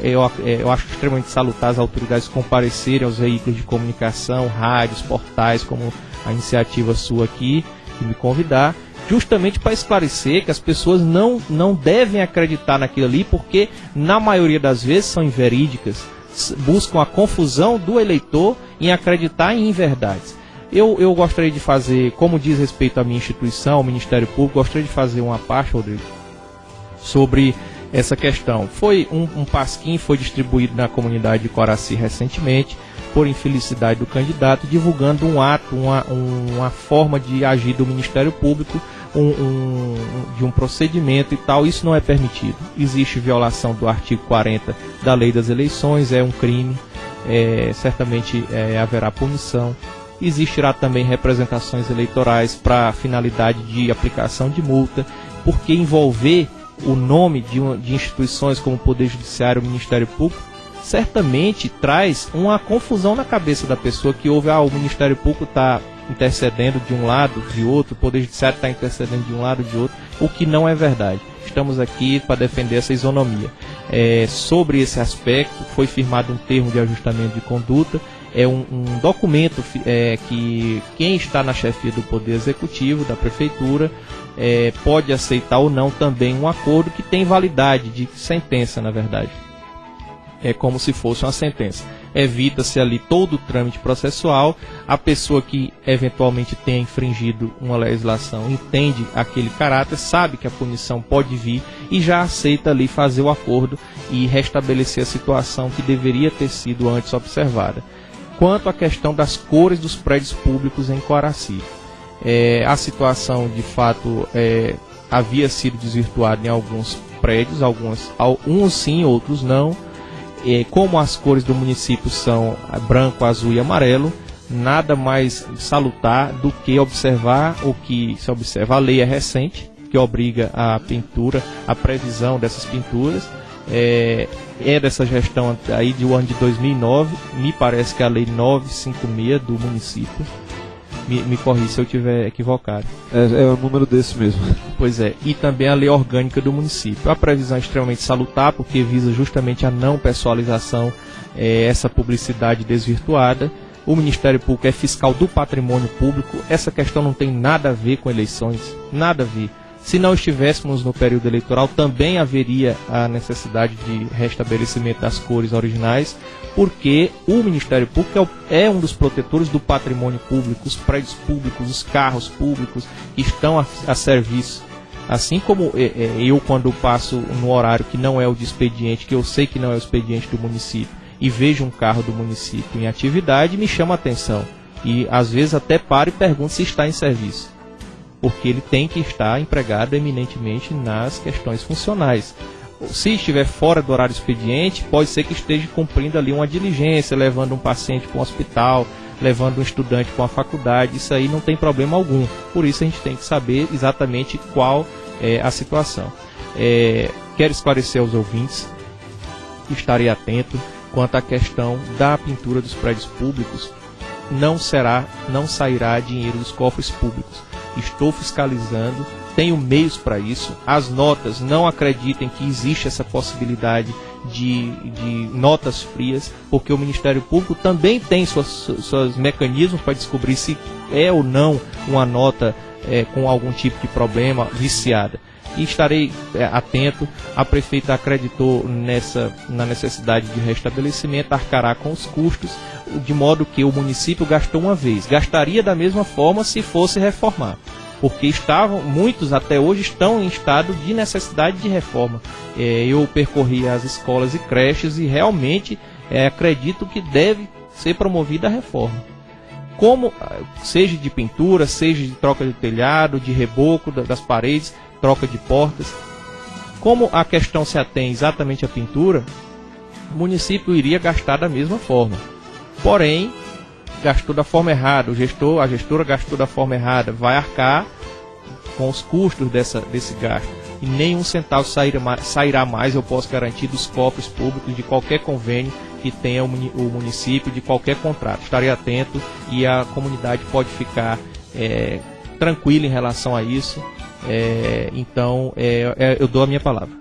eu acho extremamente salutar as autoridades comparecerem aos veículos de comunicação, rádios, portais, como a iniciativa sua aqui, de me convidar, justamente para esclarecer que as pessoas não devem acreditar naquilo ali, porque na maioria das vezes são inverídicas, buscam a confusão do eleitor em acreditar em inverdades. Eu gostaria de fazer, como diz respeito à minha instituição, ao Ministério Público, gostaria de fazer uma parte, Rodrigo, sobre essa questão. Foi um pasquim, foi distribuído na comunidade de Coraci recentemente, por infelicidade do candidato, divulgando um ato, uma forma de agir do Ministério Público, de um procedimento e tal. Isso não é permitido. Existe violação do artigo 40 da Lei das Eleições, é um crime, certamente haverá punição. Existirá também representações eleitorais para finalidade de aplicação de multa, porque envolver o nome de instituições como o Poder Judiciário, o Ministério Público, certamente traz uma confusão na cabeça da pessoa que ouve, o Ministério Público está intercedendo de um lado, de outro, o Poder Judiciário está intercedendo de um lado, de outro, o que não é verdade. Estamos aqui para defender essa isonomia. Sobre esse aspecto, foi firmado um termo de ajustamento de conduta, um documento que quem está na chefia do Poder Executivo, da Prefeitura, pode aceitar ou não também um acordo que tem validade de sentença, na verdade. É como se fosse uma sentença. Evita-se ali todo o trâmite processual, a pessoa que eventualmente tenha infringido uma legislação entende aquele caráter, sabe que a punição pode vir e já aceita ali fazer o acordo e restabelecer a situação que deveria ter sido antes observada. Quanto à questão das cores dos prédios públicos em Coraci, a situação de fato havia sido desvirtuada em alguns prédios, uns sim, outros não. Como as cores do município são branco, azul e amarelo, nada mais salutar do que observar o que se observa. A lei é recente, que obriga a pintura, a previsão dessas pinturas. Dessa gestão aí do ano de 2009, me parece que é a lei 956 do município. Me corrija se eu estiver equivocado. É o número desse mesmo. Pois é, e também a lei orgânica do município. A previsão é extremamente salutar, porque visa justamente a não pessoalização, essa publicidade desvirtuada. o Ministério Público é fiscal do patrimônio público, essa questão não tem nada a ver com eleições, nada a ver. Se não estivéssemos no período eleitoral, também haveria a necessidade de restabelecimento das cores originais, porque o Ministério Público é um dos protetores do patrimônio público, os prédios públicos, os carros públicos que estão a serviço. Assim como eu, quando passo no horário que não é o de expediente, que eu sei que não é o expediente do município, e vejo um carro do município em atividade, me chama a atenção. E às vezes até paro e pergunto se está em serviço, porque ele tem que estar empregado eminentemente nas questões funcionais. Se estiver fora do horário expediente, pode ser que esteja cumprindo ali uma diligência, levando um paciente para um hospital, levando um estudante para uma faculdade. Isso aí não tem problema algum. Por isso a gente tem que saber exatamente qual é a situação. Quero esclarecer aos ouvintes, estarei atento quanto à questão da pintura dos prédios públicos. Não sairá dinheiro dos cofres públicos. Estou fiscalizando, tenho meios para isso. As notas, não acreditem que existe essa possibilidade de notas frias, porque o Ministério Público também tem seus mecanismos para descobrir se é ou não uma nota com algum tipo de problema, viciada. E estarei atento. A prefeita acreditou na necessidade de restabelecimento, arcará com os custos, de modo que o município gastou uma vez. Gastaria da mesma forma se fosse reformar, porque muitos até hoje estão em estado de necessidade de reforma. Eu percorri as escolas e creches e realmente acredito que deve ser promovida a reforma. Como seja de pintura, seja de troca de telhado, de reboco das paredes, troca de portas. Como a questão se atém exatamente à pintura, o município iria gastar da mesma forma. Porém, gastou da forma errada, a gestora gastou da forma errada, vai arcar com os custos desse gasto. E nenhum centavo sairá mais, eu posso garantir, dos cofres públicos de qualquer convênio que tenha o município, de qualquer contrato. Estarei atento e a comunidade pode ficar tranquila em relação a isso. Então, eu dou a minha palavra.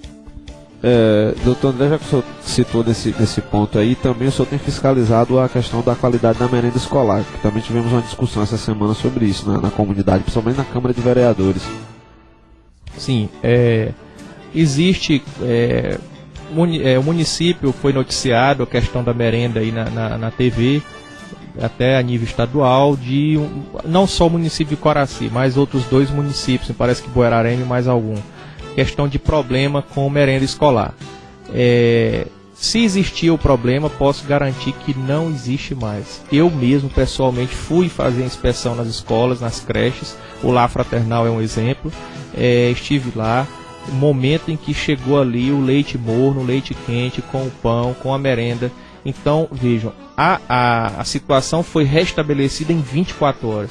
Doutor André, já que o senhor citou nesse ponto aí, também o senhor tem fiscalizado a questão da qualidade da merenda escolar, que também tivemos uma discussão essa semana sobre isso na comunidade, principalmente na Câmara de Vereadores. Sim, existe, o município foi noticiado a questão da merenda aí na TV, até a nível estadual, não só o município de Coraci, mas outros 2 municípios, parece que Buerarema e mais algum. Questão de problema com merenda escolar. Se existia o problema, posso garantir que não existe mais. Eu mesmo, pessoalmente, fui fazer inspeção nas escolas, nas creches. O Lar Fraternal é um exemplo. Estive lá, momento em que chegou ali o leite morno, o leite quente, com o pão, com a merenda. Então, vejam, a situação foi restabelecida em 24 horas.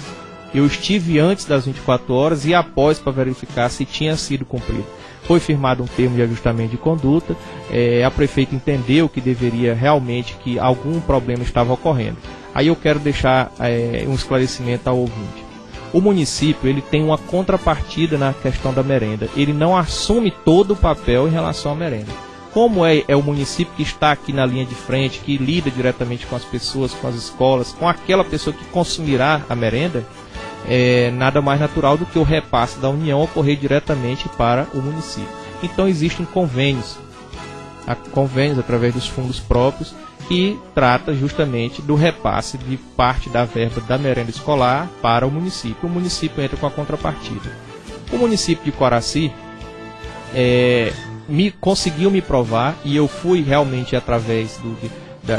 Eu estive antes das 24 horas e após para verificar se tinha sido cumprido. Foi firmado um termo de ajustamento de conduta, a prefeita entendeu que deveria realmente, que algum problema estava ocorrendo. Aí eu quero deixar um esclarecimento ao ouvinte. O município ele tem uma contrapartida na questão da merenda, ele não assume todo o papel em relação à merenda. Como é o município que está aqui na linha de frente, que lida diretamente com as pessoas, com as escolas, com aquela pessoa que consumirá a merenda, nada mais natural do que o repasse da União ocorrer diretamente para o município. Então existem convênios através dos fundos próprios, que trata justamente do repasse de parte da verba da merenda escolar para o município. O município entra com a contrapartida. O município de Coraci conseguiu me provar, e eu fui realmente através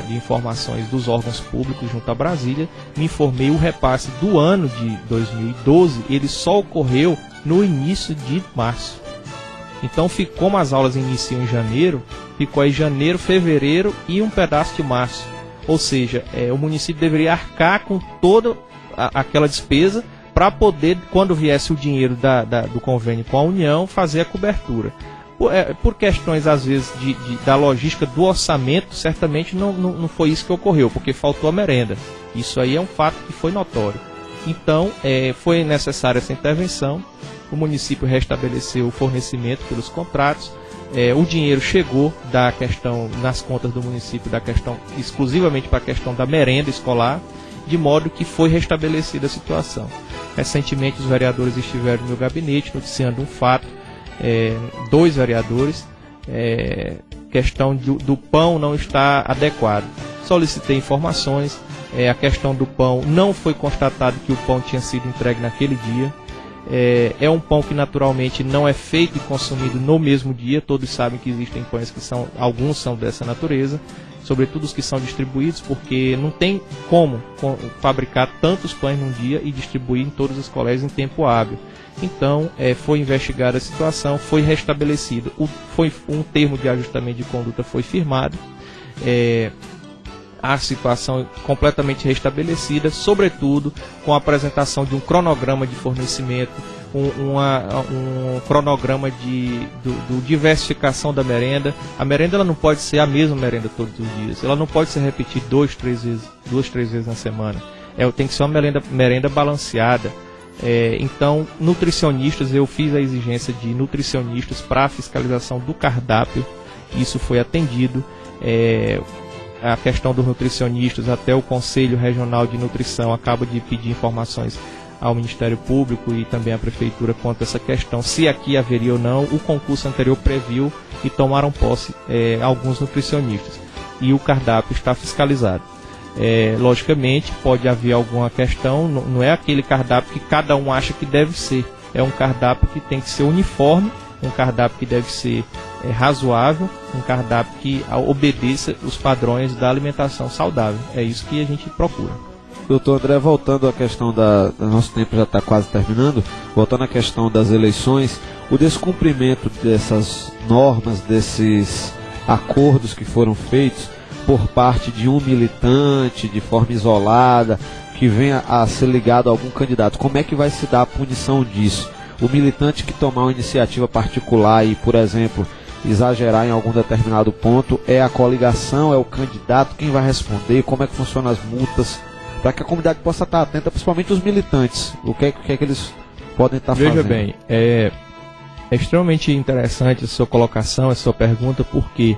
de informações dos órgãos públicos junto a Brasília, me informei, o repasse do ano de 2012, ele só ocorreu no início de março. Então, como as aulas iniciam em janeiro, ficou aí janeiro, fevereiro e um pedaço de março. Ou seja, o município deveria arcar com toda aquela despesa para poder, quando viesse o dinheiro do convênio com a União, fazer a cobertura. Por questões, às vezes, da logística do orçamento, certamente não foi isso que ocorreu, porque faltou a merenda. Isso aí é um fato que foi notório. Então, foi necessária essa intervenção, o município restabeleceu o fornecimento pelos contratos, o dinheiro chegou nas contas do município, exclusivamente para a questão da merenda escolar, de modo que foi restabelecida a situação. Recentemente os vereadores estiveram no meu gabinete noticiando um fato, 2 vereadores, questão do pão não está adequado. Solicitei informações, a questão do pão, não foi constatado que o pão tinha sido entregue naquele dia. É um pão que naturalmente não é feito e consumido no mesmo dia. Todos sabem que existem pães que alguns são dessa natureza, sobretudo os que são distribuídos, porque não tem como fabricar tantos pães num dia e distribuir em todos os colégios em tempo hábil. Então, foi investigada a situação, foi restabelecido, foi um termo de ajustamento de conduta foi firmado, a situação completamente restabelecida, sobretudo com a apresentação de um cronograma de fornecimento, um cronograma de diversificação da merenda. A merenda ela não pode ser a mesma merenda todos os dias, ela não pode ser repetida 2, 3 vezes na semana, tem que ser uma merenda balanceada. Então, nutricionistas, eu fiz a exigência de nutricionistas para a fiscalização do cardápio, isso foi atendido. A questão dos nutricionistas, até o Conselho Regional de Nutrição acaba de pedir informações ao Ministério Público e também à Prefeitura quanto a essa questão, se aqui haveria ou não. O concurso anterior previu e tomaram posse alguns nutricionistas, e o cardápio está fiscalizado. Logicamente, pode haver alguma questão, não é aquele cardápio que cada um acha que deve ser, é um cardápio que tem que ser uniforme, um cardápio que deve ser razoável, um cardápio que obedeça os padrões da alimentação saudável. É isso que a gente procura. Doutor André, voltando à questão nosso tempo já está quase terminando, voltando à questão das eleições, o descumprimento dessas normas, desses acordos que foram feitos por parte de um militante, de forma isolada, que venha a ser ligado a algum candidato, como é que vai se dar a punição disso? O militante que tomar uma iniciativa particular e, por exemplo, exagerar em algum determinado ponto, é a coligação, é o candidato, quem vai responder, como é que funcionam as multas, para que a comunidade possa estar atenta, principalmente os militantes, o que é que eles podem estar fazendo? Veja bem, é extremamente interessante a sua colocação, a sua pergunta, porque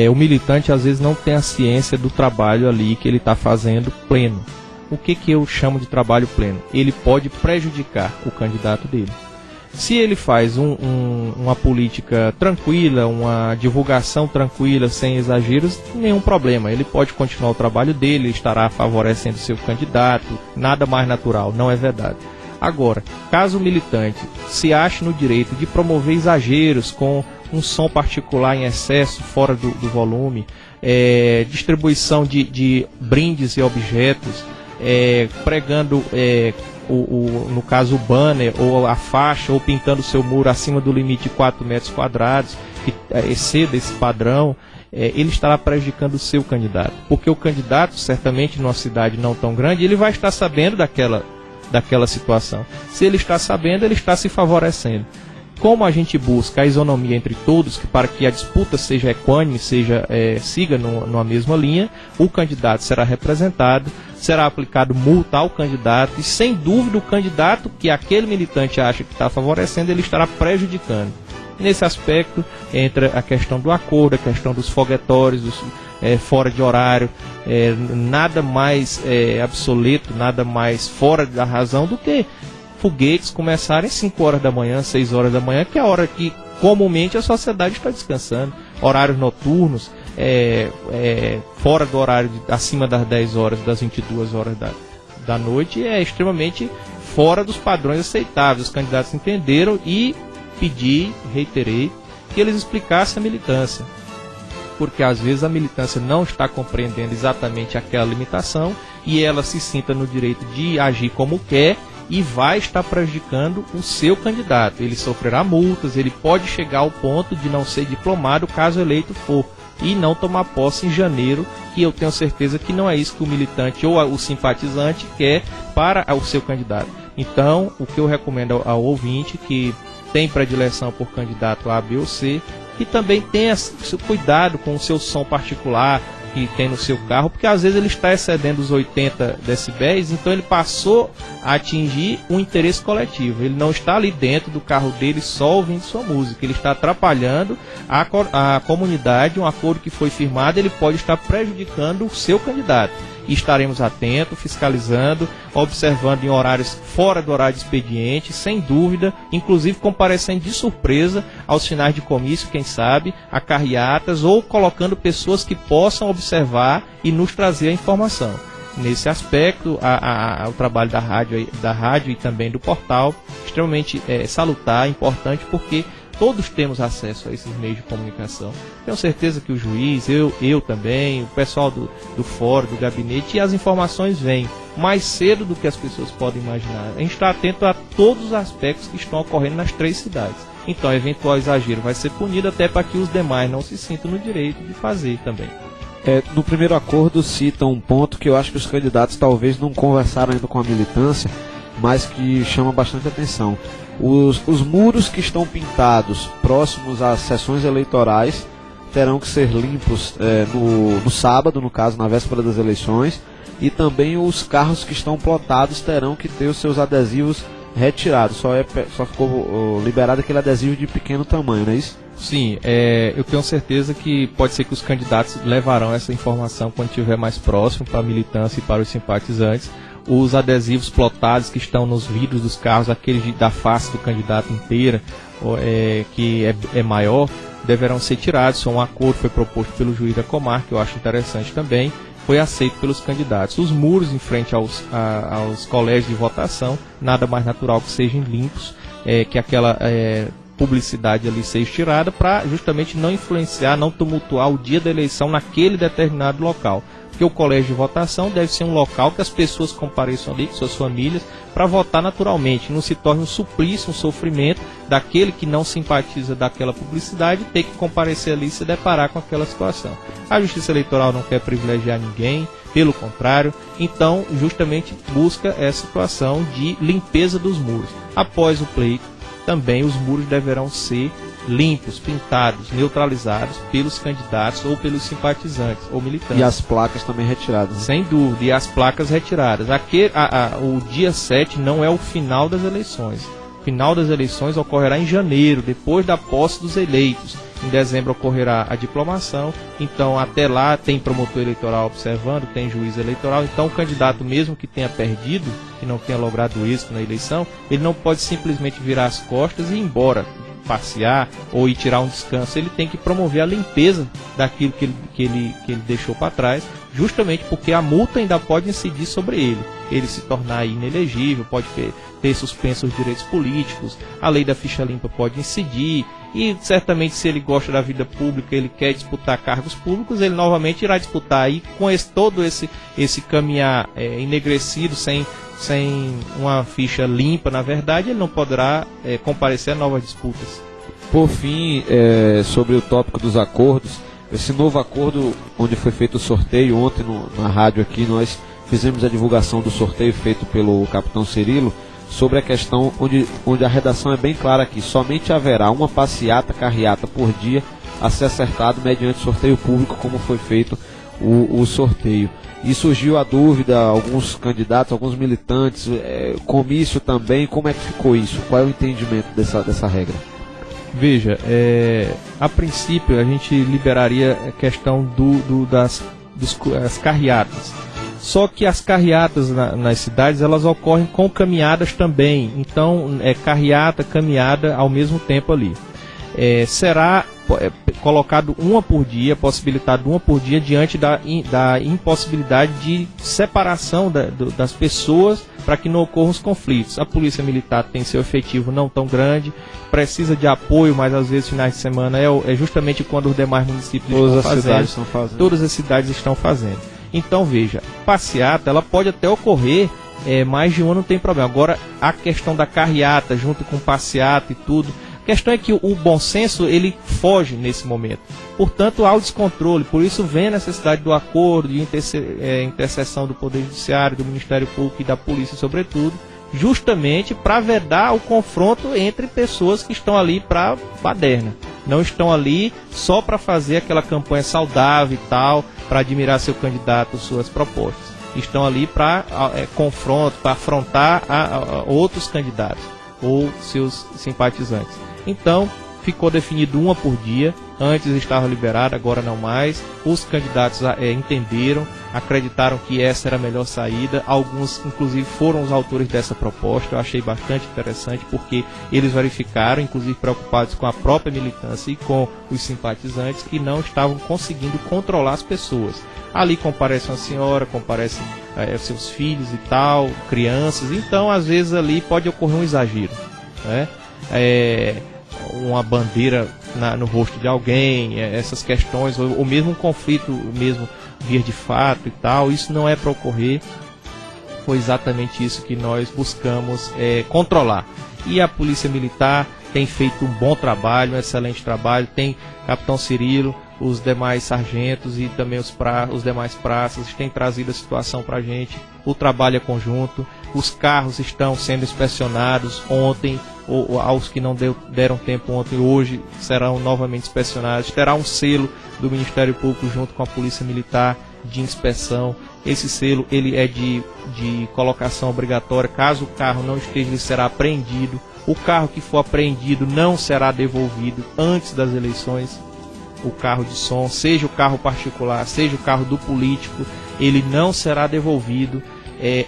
o militante às vezes não tem a ciência do trabalho ali que ele está fazendo pleno. O que eu chamo de trabalho pleno? Ele pode prejudicar o candidato dele. Se ele faz uma política tranquila, uma divulgação tranquila, sem exageros, nenhum problema. Ele pode continuar o trabalho dele, estará favorecendo seu candidato, nada mais natural, não é verdade. Agora, caso o militante se ache no direito de promover exageros com um som particular em excesso, fora do volume, distribuição de brindes e objetos, pregando no caso o banner ou a faixa, ou pintando o seu muro acima do limite de 4 metros quadrados, que exceda esse padrão, ele estará prejudicando o seu candidato, porque o candidato, certamente numa cidade não tão grande, ele vai estar sabendo daquela situação. Se ele está sabendo, ele está se favorecendo. Como a gente busca a isonomia entre todos, para que a disputa seja equânime, siga numa mesma linha, o candidato será representado, será aplicado multa ao candidato, e sem dúvida o candidato que aquele militante acha que está favorecendo, ele estará prejudicando. Nesse aspecto entra a questão do acordo, a questão dos foguetórios, fora de horário, nada mais obsoleto, nada mais fora da razão do que foguetes começarem 5 horas da manhã, 6 horas da manhã, que é a hora que comumente a sociedade está descansando. Horários noturnos, fora do horário acima das 10 horas, das 22 horas da noite, é extremamente fora dos padrões aceitáveis. Os candidatos entenderam e reiterei, que eles explicassem a militância, porque às vezes a militância não está compreendendo exatamente aquela limitação e ela se sinta no direito de agir como quer e vai estar prejudicando o seu candidato. Ele sofrerá multas, ele pode chegar ao ponto de não ser diplomado caso eleito for, e não tomar posse em janeiro, que eu tenho certeza que não é isso que o militante ou o simpatizante quer para o seu candidato. Então, o que eu recomendo ao ouvinte que tem predileção por candidato A, B ou C, que também tenha cuidado com o seu som particular que tem no seu carro, porque às vezes ele está excedendo os 80 decibéis, então ele passou a atingir um interesse coletivo. Ele não está ali dentro do carro dele só ouvindo sua música, ele está atrapalhando a comunidade. Um acordo que foi firmado, ele pode estar prejudicando o seu candidato. e estaremos atentos, fiscalizando, observando em horários fora do horário de expediente, sem dúvida, inclusive comparecendo de surpresa aos finais de comício, quem sabe, a carreatas, ou colocando pessoas que possam observar e nos trazer a informação. Nesse aspecto, o trabalho da rádio e também do portal, extremamente salutar, importante, porque todos temos acesso a esses meios de comunicação. Tenho certeza que o juiz, eu também, o pessoal do fórum, do gabinete, e as informações vêm mais cedo do que as pessoas podem imaginar. A gente está atento a todos os aspectos que estão ocorrendo nas 3 cidades. Então, eventual exagero vai ser punido, até para que os demais não se sintam no direito de fazer também. No primeiro acordo cita um ponto que eu acho que os candidatos talvez não conversaram ainda com a militância, mas que chama bastante atenção. Os muros que estão pintados próximos às sessões eleitorais terão que ser limpos no sábado, no caso, na véspera das eleições, e também os carros que estão plotados terão que ter os seus adesivos retirados. Só ficou liberado aquele adesivo de pequeno tamanho, não é isso? Sim, eu tenho certeza que pode ser que os candidatos levarão essa informação quando estiver mais próximo para a militância e para os simpatizantes. Os adesivos plotados que estão nos vidros dos carros, aqueles da face do candidato inteira, que é maior, deverão ser tirados. Um acordo foi proposto pelo juiz da comarca, que eu acho interessante também, foi aceito pelos candidatos. Os muros em frente aos colégios de votação, nada mais natural que sejam limpos, que aquela publicidade ali seja tirada, para justamente não influenciar, não tumultuar o dia da eleição naquele determinado local. Porque o colégio de votação deve ser um local que as pessoas compareçam ali com suas famílias para votar naturalmente, não se torne um suplício, um sofrimento daquele que não simpatiza daquela publicidade ter que comparecer ali e se deparar com aquela situação. A Justiça Eleitoral não quer privilegiar ninguém, pelo contrário, então justamente busca essa situação de limpeza dos muros. Após o pleito, também os muros deverão ser limpos, pintados, neutralizados pelos candidatos ou pelos simpatizantes ou militantes. E as placas também retiradas, né? Sem dúvida, e as placas retiradas. O dia 7 não é o final das eleições. O final das eleições ocorrerá em janeiro, depois da posse dos eleitos. Em dezembro ocorrerá a diplomação, então até lá tem promotor eleitoral observando, tem juiz eleitoral, então o candidato mesmo que tenha perdido, que não tenha logrado eixo na eleição, ele não pode simplesmente virar as costas e ir embora, passear ou ir tirar um descanso. Ele tem que promover a limpeza daquilo que ele deixou para trás, justamente porque a multa ainda pode incidir sobre ele se tornar inelegível, pode ter suspenso os direitos políticos, a lei da ficha limpa pode incidir, e certamente se ele gosta da vida pública, ele quer disputar cargos públicos, ele novamente irá disputar, e com todo esse caminhar enegrecido, sem uma ficha limpa, na verdade, ele não poderá comparecer a novas disputas. Por fim, sobre o tópico dos acordos, esse novo acordo, onde foi feito o sorteio, ontem na rádio aqui, nós fizemos a divulgação do sorteio feito pelo capitão Cirilo, sobre a questão onde a redação é bem clara aqui: somente haverá uma passeata, carreata por dia a ser acertado mediante sorteio público, como foi feito o sorteio. E surgiu a dúvida, alguns candidatos, alguns militantes, comício também, como é que ficou isso? Qual é o entendimento dessa regra? Veja, a princípio a gente liberaria a questão das carreatas. Só que as carreatas nas cidades, elas ocorrem com caminhadas também. Então, carreata, caminhada ao mesmo tempo ali. Será colocado uma por dia, possibilitado uma por dia, diante da impossibilidade de separação das pessoas para que não ocorram os conflitos. A Polícia Militar tem seu efetivo não tão grande, precisa de apoio, mas às vezes finais de semana é justamente quando os demais municípios estão fazendo. Todas as cidades estão fazendo. Então veja, passeata ela pode até ocorrer mais de um ano, não tem problema. Agora a questão da carreata junto com passeata e tudo, a questão é que o bom senso ele foge nesse momento. Portanto há o descontrole, por isso vem a necessidade do acordo, de interseção do Poder Judiciário, do Ministério Público e da Polícia sobretudo, justamente para vedar o confronto entre pessoas que estão ali para baderna. Não estão ali só para fazer aquela campanha saudável e tal, para admirar seu candidato, suas propostas. Estão ali para confronto, para afrontar outros candidatos ou seus simpatizantes. Então, ficou definido uma por dia, Antes estava liberado, agora não mais. Os candidatos entenderam, acreditaram que essa era a melhor saída. Alguns, inclusive, foram os autores dessa proposta. Eu achei bastante interessante, porque eles verificaram, inclusive preocupados com a própria militância e com os simpatizantes, que não estavam conseguindo controlar as pessoas. Ali comparece uma senhora, comparecem seus filhos e tal, crianças. Então, às vezes, ali pode ocorrer um exagero, né? Uma bandeira no rosto de alguém, essas questões, ou mesmo um conflito, mesmo via de fato e tal, isso não é para ocorrer. Foi exatamente isso que nós buscamos controlar. E a Polícia Militar tem feito um bom trabalho, um excelente trabalho. Tem Capitão Cirilo, os demais sargentos e também os demais praças têm trazido a situação para a gente. O trabalho é conjunto, os carros estão sendo inspecionados ontem, ou aos que não deram tempo ontem, hoje serão novamente inspecionados. Terá um selo do Ministério Público junto com a Polícia Militar de inspeção. Esse selo ele é de colocação obrigatória. Caso o carro não esteja, ele será apreendido. O carro que for apreendido não será devolvido antes das eleições. O carro de som, seja o carro particular, seja o carro do político, ele não será devolvido.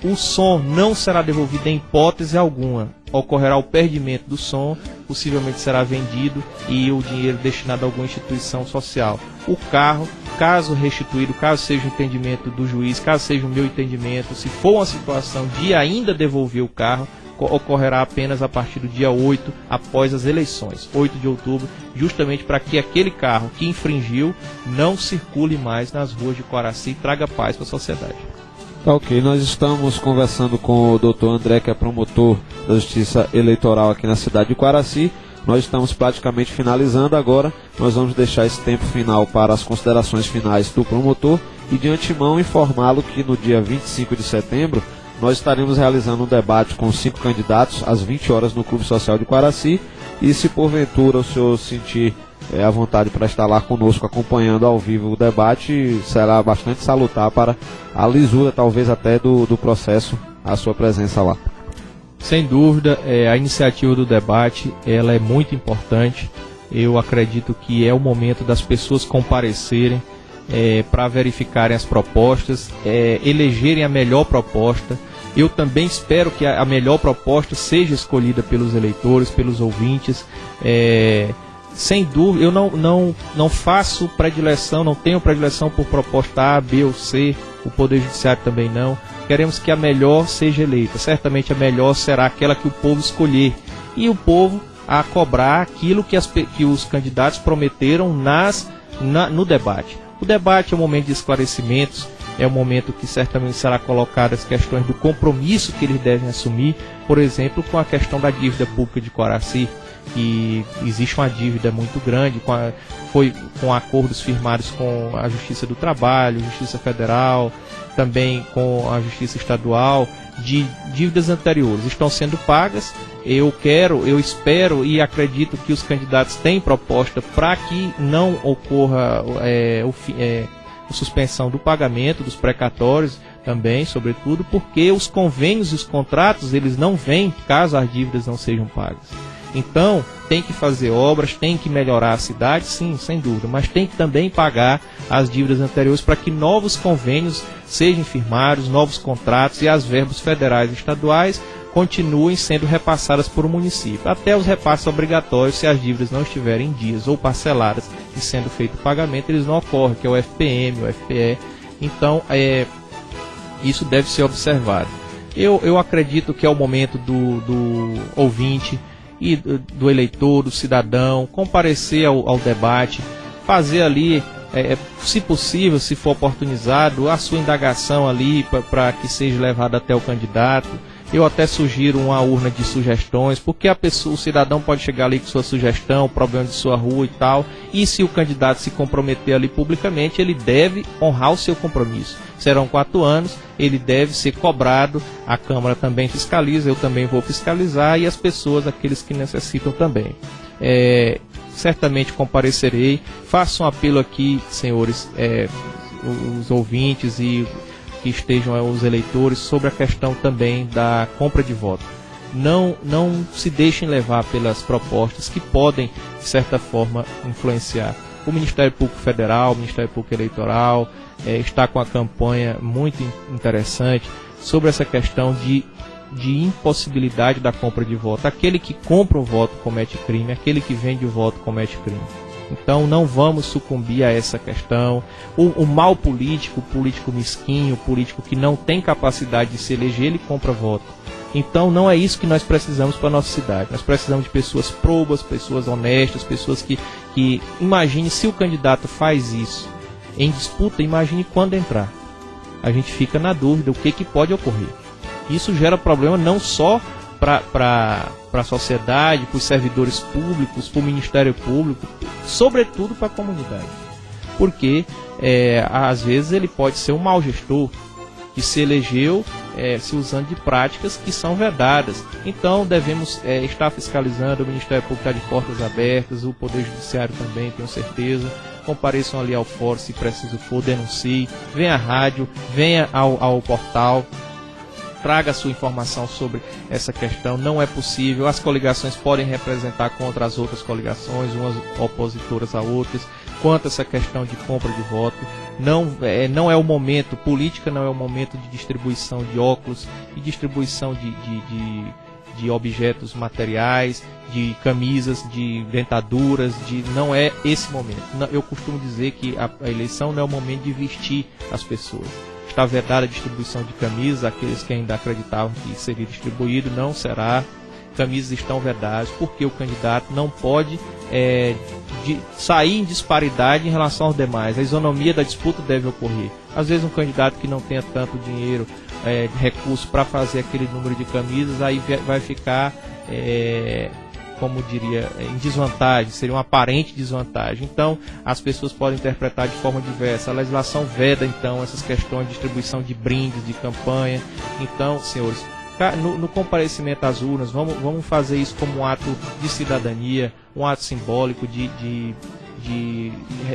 O som não será devolvido em hipótese alguma. Ocorrerá o perdimento do som, possivelmente será vendido e o dinheiro destinado a alguma instituição social. O carro, caso restituído, caso seja o entendimento do juiz, caso seja o meu entendimento, se for uma situação de ainda devolver o carro, ocorrerá apenas a partir do dia 8, após as eleições, 8 de outubro, justamente para que aquele carro que infringiu não circule mais nas ruas de Coraci e traga paz para a sociedade. Ok, nós estamos conversando com o Dr. André, que é promotor da Justiça Eleitoral aqui na cidade de Coraci. Nós estamos praticamente finalizando agora. Nós vamos deixar esse tempo final para as considerações finais do promotor e de antemão informá-lo que no dia 25 de setembro nós estaremos realizando um debate com 5 candidatos às 20 horas no Clube Social de Coraci. E se porventura o senhor sentir à vontade para estar lá conosco acompanhando ao vivo o debate, será bastante salutar para a lisura talvez até do processo, a sua presença lá. Sem dúvida, a iniciativa do debate ela é muito importante. Eu acredito que é o momento das pessoas comparecerem para verificarem as propostas, elegerem a melhor proposta. Eu também espero que a melhor proposta seja escolhida pelos eleitores, pelos ouvintes. Sem dúvida, eu não faço predileção, não tenho predileção por proposta A, B ou C, o Poder Judiciário também não. Queremos que a melhor seja eleita. Certamente a melhor será aquela que o povo escolher. E o povo a cobrar aquilo que os candidatos prometeram no debate. O debate é um momento de esclarecimentos, é um momento que certamente será colocado as questões do compromisso que eles devem assumir, por exemplo, com a questão da dívida pública de Coraci, que existe uma dívida muito grande, foi com acordos firmados com a Justiça do Trabalho, Justiça Federal, também com a Justiça Estadual, de dívidas anteriores. Estão sendo pagas. Eu espero e acredito que os candidatos têm proposta para que não ocorra a suspensão do pagamento, dos precatórios também, sobretudo, porque os convênios e os contratos, eles não vêm caso as dívidas não sejam pagas. Então, tem que fazer obras, tem que melhorar a cidade, sim, sem dúvida, mas tem que também pagar as dívidas anteriores para que novos convênios sejam firmados, novos contratos e as verbas federais e estaduais continuem sendo repassadas por um município. Até os repasses obrigatórios, se as dívidas não estiverem em dias ou parceladas e sendo feito o pagamento, eles não ocorrem, que é o FPM, o FPE. Então, isso deve ser observado. Eu acredito que é o momento do ouvinte e do eleitor, do cidadão, comparecer ao debate, fazer ali, se possível, se for oportunizado, a sua indagação ali para que seja levada até o candidato. Eu até sugiro uma urna de sugestões, porque o cidadão pode chegar ali com sua sugestão, problema de sua rua e tal, e se o candidato se comprometer ali publicamente, ele deve honrar o seu compromisso. Serão 4 anos, ele deve ser cobrado, a Câmara também fiscaliza, eu também vou fiscalizar, e as pessoas, aqueles que necessitam também. Certamente comparecerei. Faço um apelo aqui, senhores, os ouvintes e que estejam os eleitores, sobre a questão também da compra de voto. Não se deixem levar pelas propostas que podem, de certa forma, influenciar. O Ministério Público Federal, o Ministério Público Eleitoral está com a campanha muito interessante sobre essa questão de impossibilidade da compra de voto. Aquele que compra o voto comete crime, aquele que vende o voto comete crime. Então não vamos sucumbir a essa questão. O mal político, o político mesquinho, o político que não tem capacidade de se eleger, ele compra voto. Então não é isso que nós precisamos para a nossa cidade. Nós precisamos de pessoas probas, pessoas honestas, pessoas que imagine se o candidato faz isso em disputa, imagine quando entrar. A gente fica na dúvida o que pode ocorrer. Isso gera problema não só para a sociedade, para os servidores públicos, para o Ministério Público, sobretudo para a comunidade. Porque, às vezes, ele pode ser um mau gestor, que se elegeu se usando de práticas que são vedadas. Então, devemos estar fiscalizando, o Ministério Público está de portas abertas, o Poder Judiciário também, tenho certeza. Compareçam ali ao fórum, se preciso for, denuncie, venha à rádio, venha ao portal, traga a sua informação sobre essa questão. Não é possível, as coligações podem representar contra as outras coligações, umas opositoras a outras, quanto a essa questão de compra de voto. Não é o momento, política não é o momento de distribuição de óculos e distribuição de objetos materiais, de camisas, de dentaduras, não é esse momento. Eu costumo dizer que a eleição não é o momento de vestir as pessoas. Está vedada a distribuição de camisas, aqueles que ainda acreditavam que seria distribuído, não será. Camisas estão vedadas, porque o candidato não pode sair em disparidade em relação aos demais. A isonomia da disputa deve ocorrer. Às vezes um candidato que não tenha tanto dinheiro, de recurso para fazer aquele número de camisas, aí vai ficar, como diria, em desvantagem, seria uma aparente desvantagem. Então, as pessoas podem interpretar de forma diversa. A legislação veda, então, essas questões de distribuição de brindes, de campanha. Então, senhores, no comparecimento às urnas, vamos fazer isso como um ato de cidadania, um ato simbólico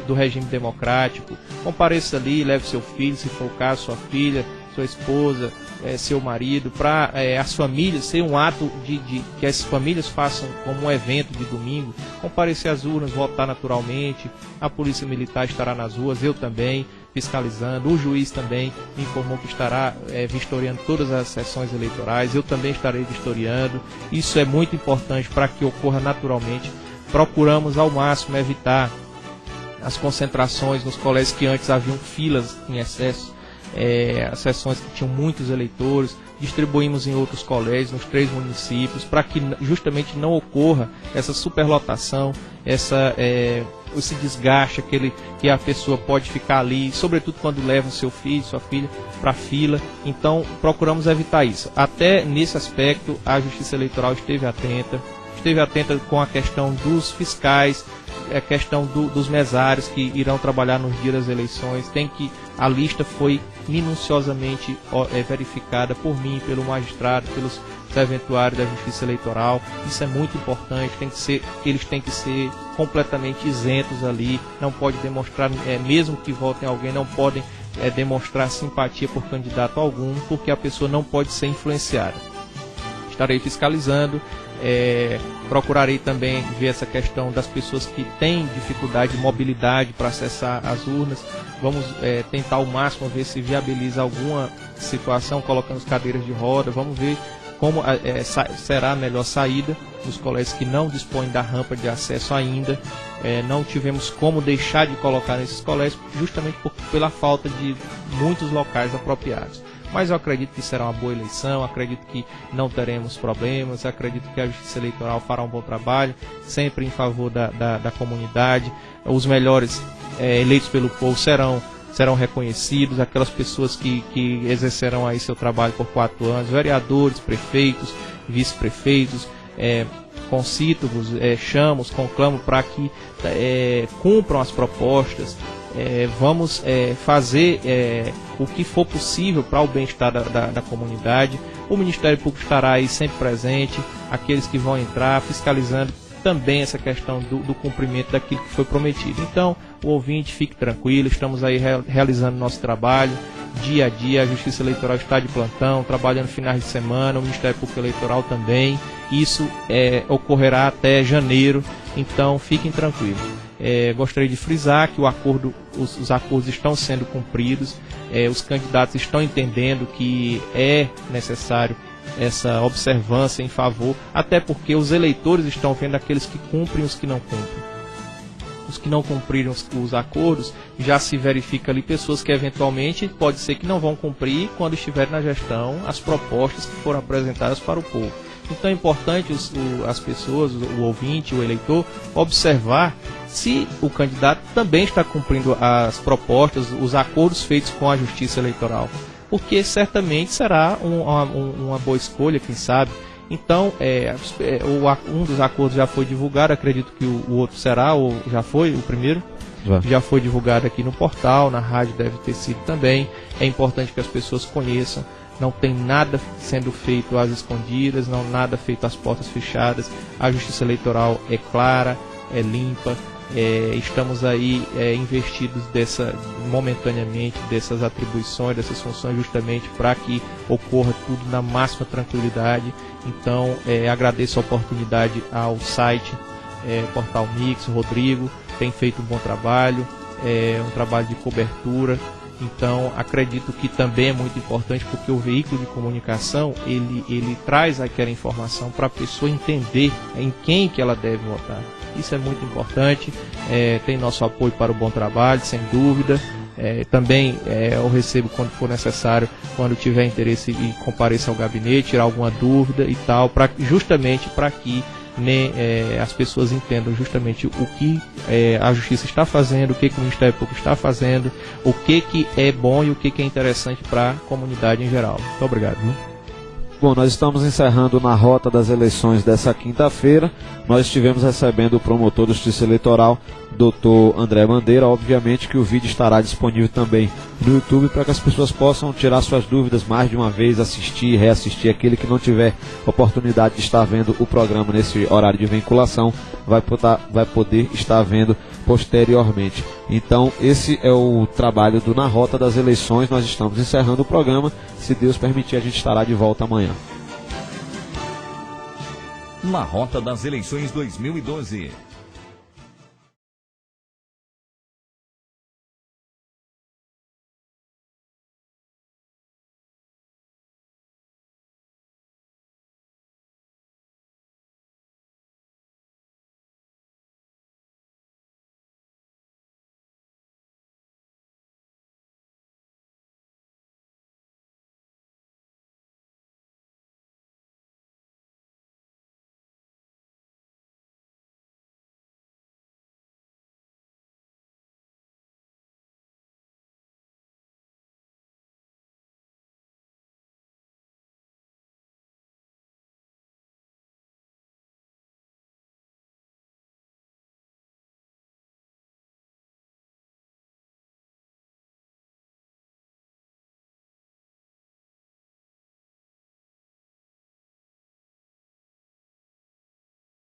do regime democrático. Compareça ali, leve seu filho, se for o caso, sua filha, sua esposa, seu marido, para as famílias, ser um ato que as famílias façam como um evento de domingo, comparecer às urnas, votar naturalmente. A Polícia Militar estará nas ruas, eu também, fiscalizando, o juiz também me informou que estará vistoriando todas as sessões eleitorais, eu também estarei vistoriando. Isso é muito importante para que ocorra naturalmente. Procuramos ao máximo evitar as concentrações nos colégios que antes haviam filas em excesso, as sessões que tinham muitos eleitores. Distribuímos em outros colégios, nos 3 municípios, para que justamente não ocorra essa superlotação, esse desgaste que a pessoa pode ficar ali, sobretudo quando leva o seu filho, sua filha para a fila. Então procuramos evitar isso. Até nesse aspecto a Justiça Eleitoral esteve atenta com a questão dos fiscais, a questão dos mesários que irão trabalhar nos dias das eleições. A lista foi minuciosamente verificada por mim, pelo magistrado, pelos serventuários da Justiça Eleitoral. Isso é muito importante, eles têm que ser completamente isentos ali, não pode demonstrar, mesmo que votem alguém, não podem demonstrar simpatia por candidato algum, porque a pessoa não pode ser influenciada. Estarei fiscalizando, procurarei também ver essa questão das pessoas que têm dificuldade de mobilidade para acessar as urnas. Vamos tentar ao máximo ver se viabiliza alguma situação, colocando as cadeiras de roda. Vamos ver como será a melhor saída dos colégios que não dispõem da rampa de acesso ainda. Não tivemos como deixar de colocar nesses colégios, justamente pela falta de muitos locais apropriados. Mas eu acredito que será uma boa eleição, acredito que não teremos problemas, acredito que a Justiça Eleitoral fará um bom trabalho, sempre em favor da comunidade. Os melhores eleitos pelo povo serão reconhecidos, aquelas pessoas que exercerão aí seu trabalho por 4 anos, vereadores, prefeitos, vice-prefeitos, concito-vos, chamo-os, conclamo para que cumpram as propostas. Vamos fazer o que for possível para o bem-estar da comunidade. O Ministério Público estará aí sempre presente, aqueles que vão entrar, fiscalizando também essa questão do cumprimento daquilo que foi prometido. Então, o ouvinte fique tranquilo, estamos aí realizando nosso trabalho dia a dia. A Justiça Eleitoral está de plantão, trabalhando finais de semana, o Ministério Público Eleitoral também. Isso ocorrerá até janeiro, então fiquem tranquilos. Gostaria de frisar que os acordos estão sendo cumpridos, os candidatos estão entendendo que é necessário essa observância em favor, até porque os eleitores estão vendo aqueles que cumprem e os que não cumprem. Os que não cumpriram os acordos, já se verifica ali pessoas que eventualmente pode ser que não vão cumprir quando estiverem na gestão as propostas que foram apresentadas para o povo. Então é importante as pessoas, o ouvinte, o eleitor, observar se o candidato também está cumprindo as propostas, os acordos feitos com a Justiça Eleitoral, porque certamente será uma boa escolha, quem sabe. Então, um dos acordos já foi divulgado, acredito que o outro será, ou já foi o primeiro? Já foi divulgado aqui no portal, na rádio deve ter sido também. É importante que as pessoas conheçam. Não tem nada sendo feito às escondidas, não nada feito às portas fechadas. A Justiça Eleitoral é clara, é limpa. Estamos aí investidos momentaneamente dessas atribuições, dessas funções, justamente para que ocorra tudo na máxima tranquilidade. Então, agradeço a oportunidade ao site Portal Mix. O Rodrigo tem feito um bom trabalho, um trabalho de cobertura. Então, acredito que também é muito importante, porque o veículo de comunicação ele traz aquela informação para a pessoa entender em quem que ela deve votar. Isso é muito importante. Tem nosso apoio para o bom trabalho, sem dúvida. Também eu recebo quando for necessário, quando tiver interesse, e compareça ao gabinete, tirar alguma dúvida e tal, justamente para que as pessoas entendam justamente o que a Justiça está fazendo, o que o Ministério Público está fazendo, o que é bom e o que é interessante para a comunidade em geral. Muito obrigado. Bom, nós estamos encerrando na rota das eleições dessa quinta-feira. Nós estivemos recebendo o promotor de Justiça Eleitoral, Dr. André Bandeira. Obviamente que o vídeo estará disponível também no YouTube para que as pessoas possam tirar suas dúvidas mais de uma vez, assistir, reassistir. Aquele que não tiver oportunidade de estar vendo o programa nesse horário de vinculação vai poder estar vendo posteriormente. Então, esse é o trabalho do Na Rota das Eleições. Nós estamos encerrando o programa. Se Deus permitir, a gente estará de volta amanhã. Na Rota das Eleições 2012.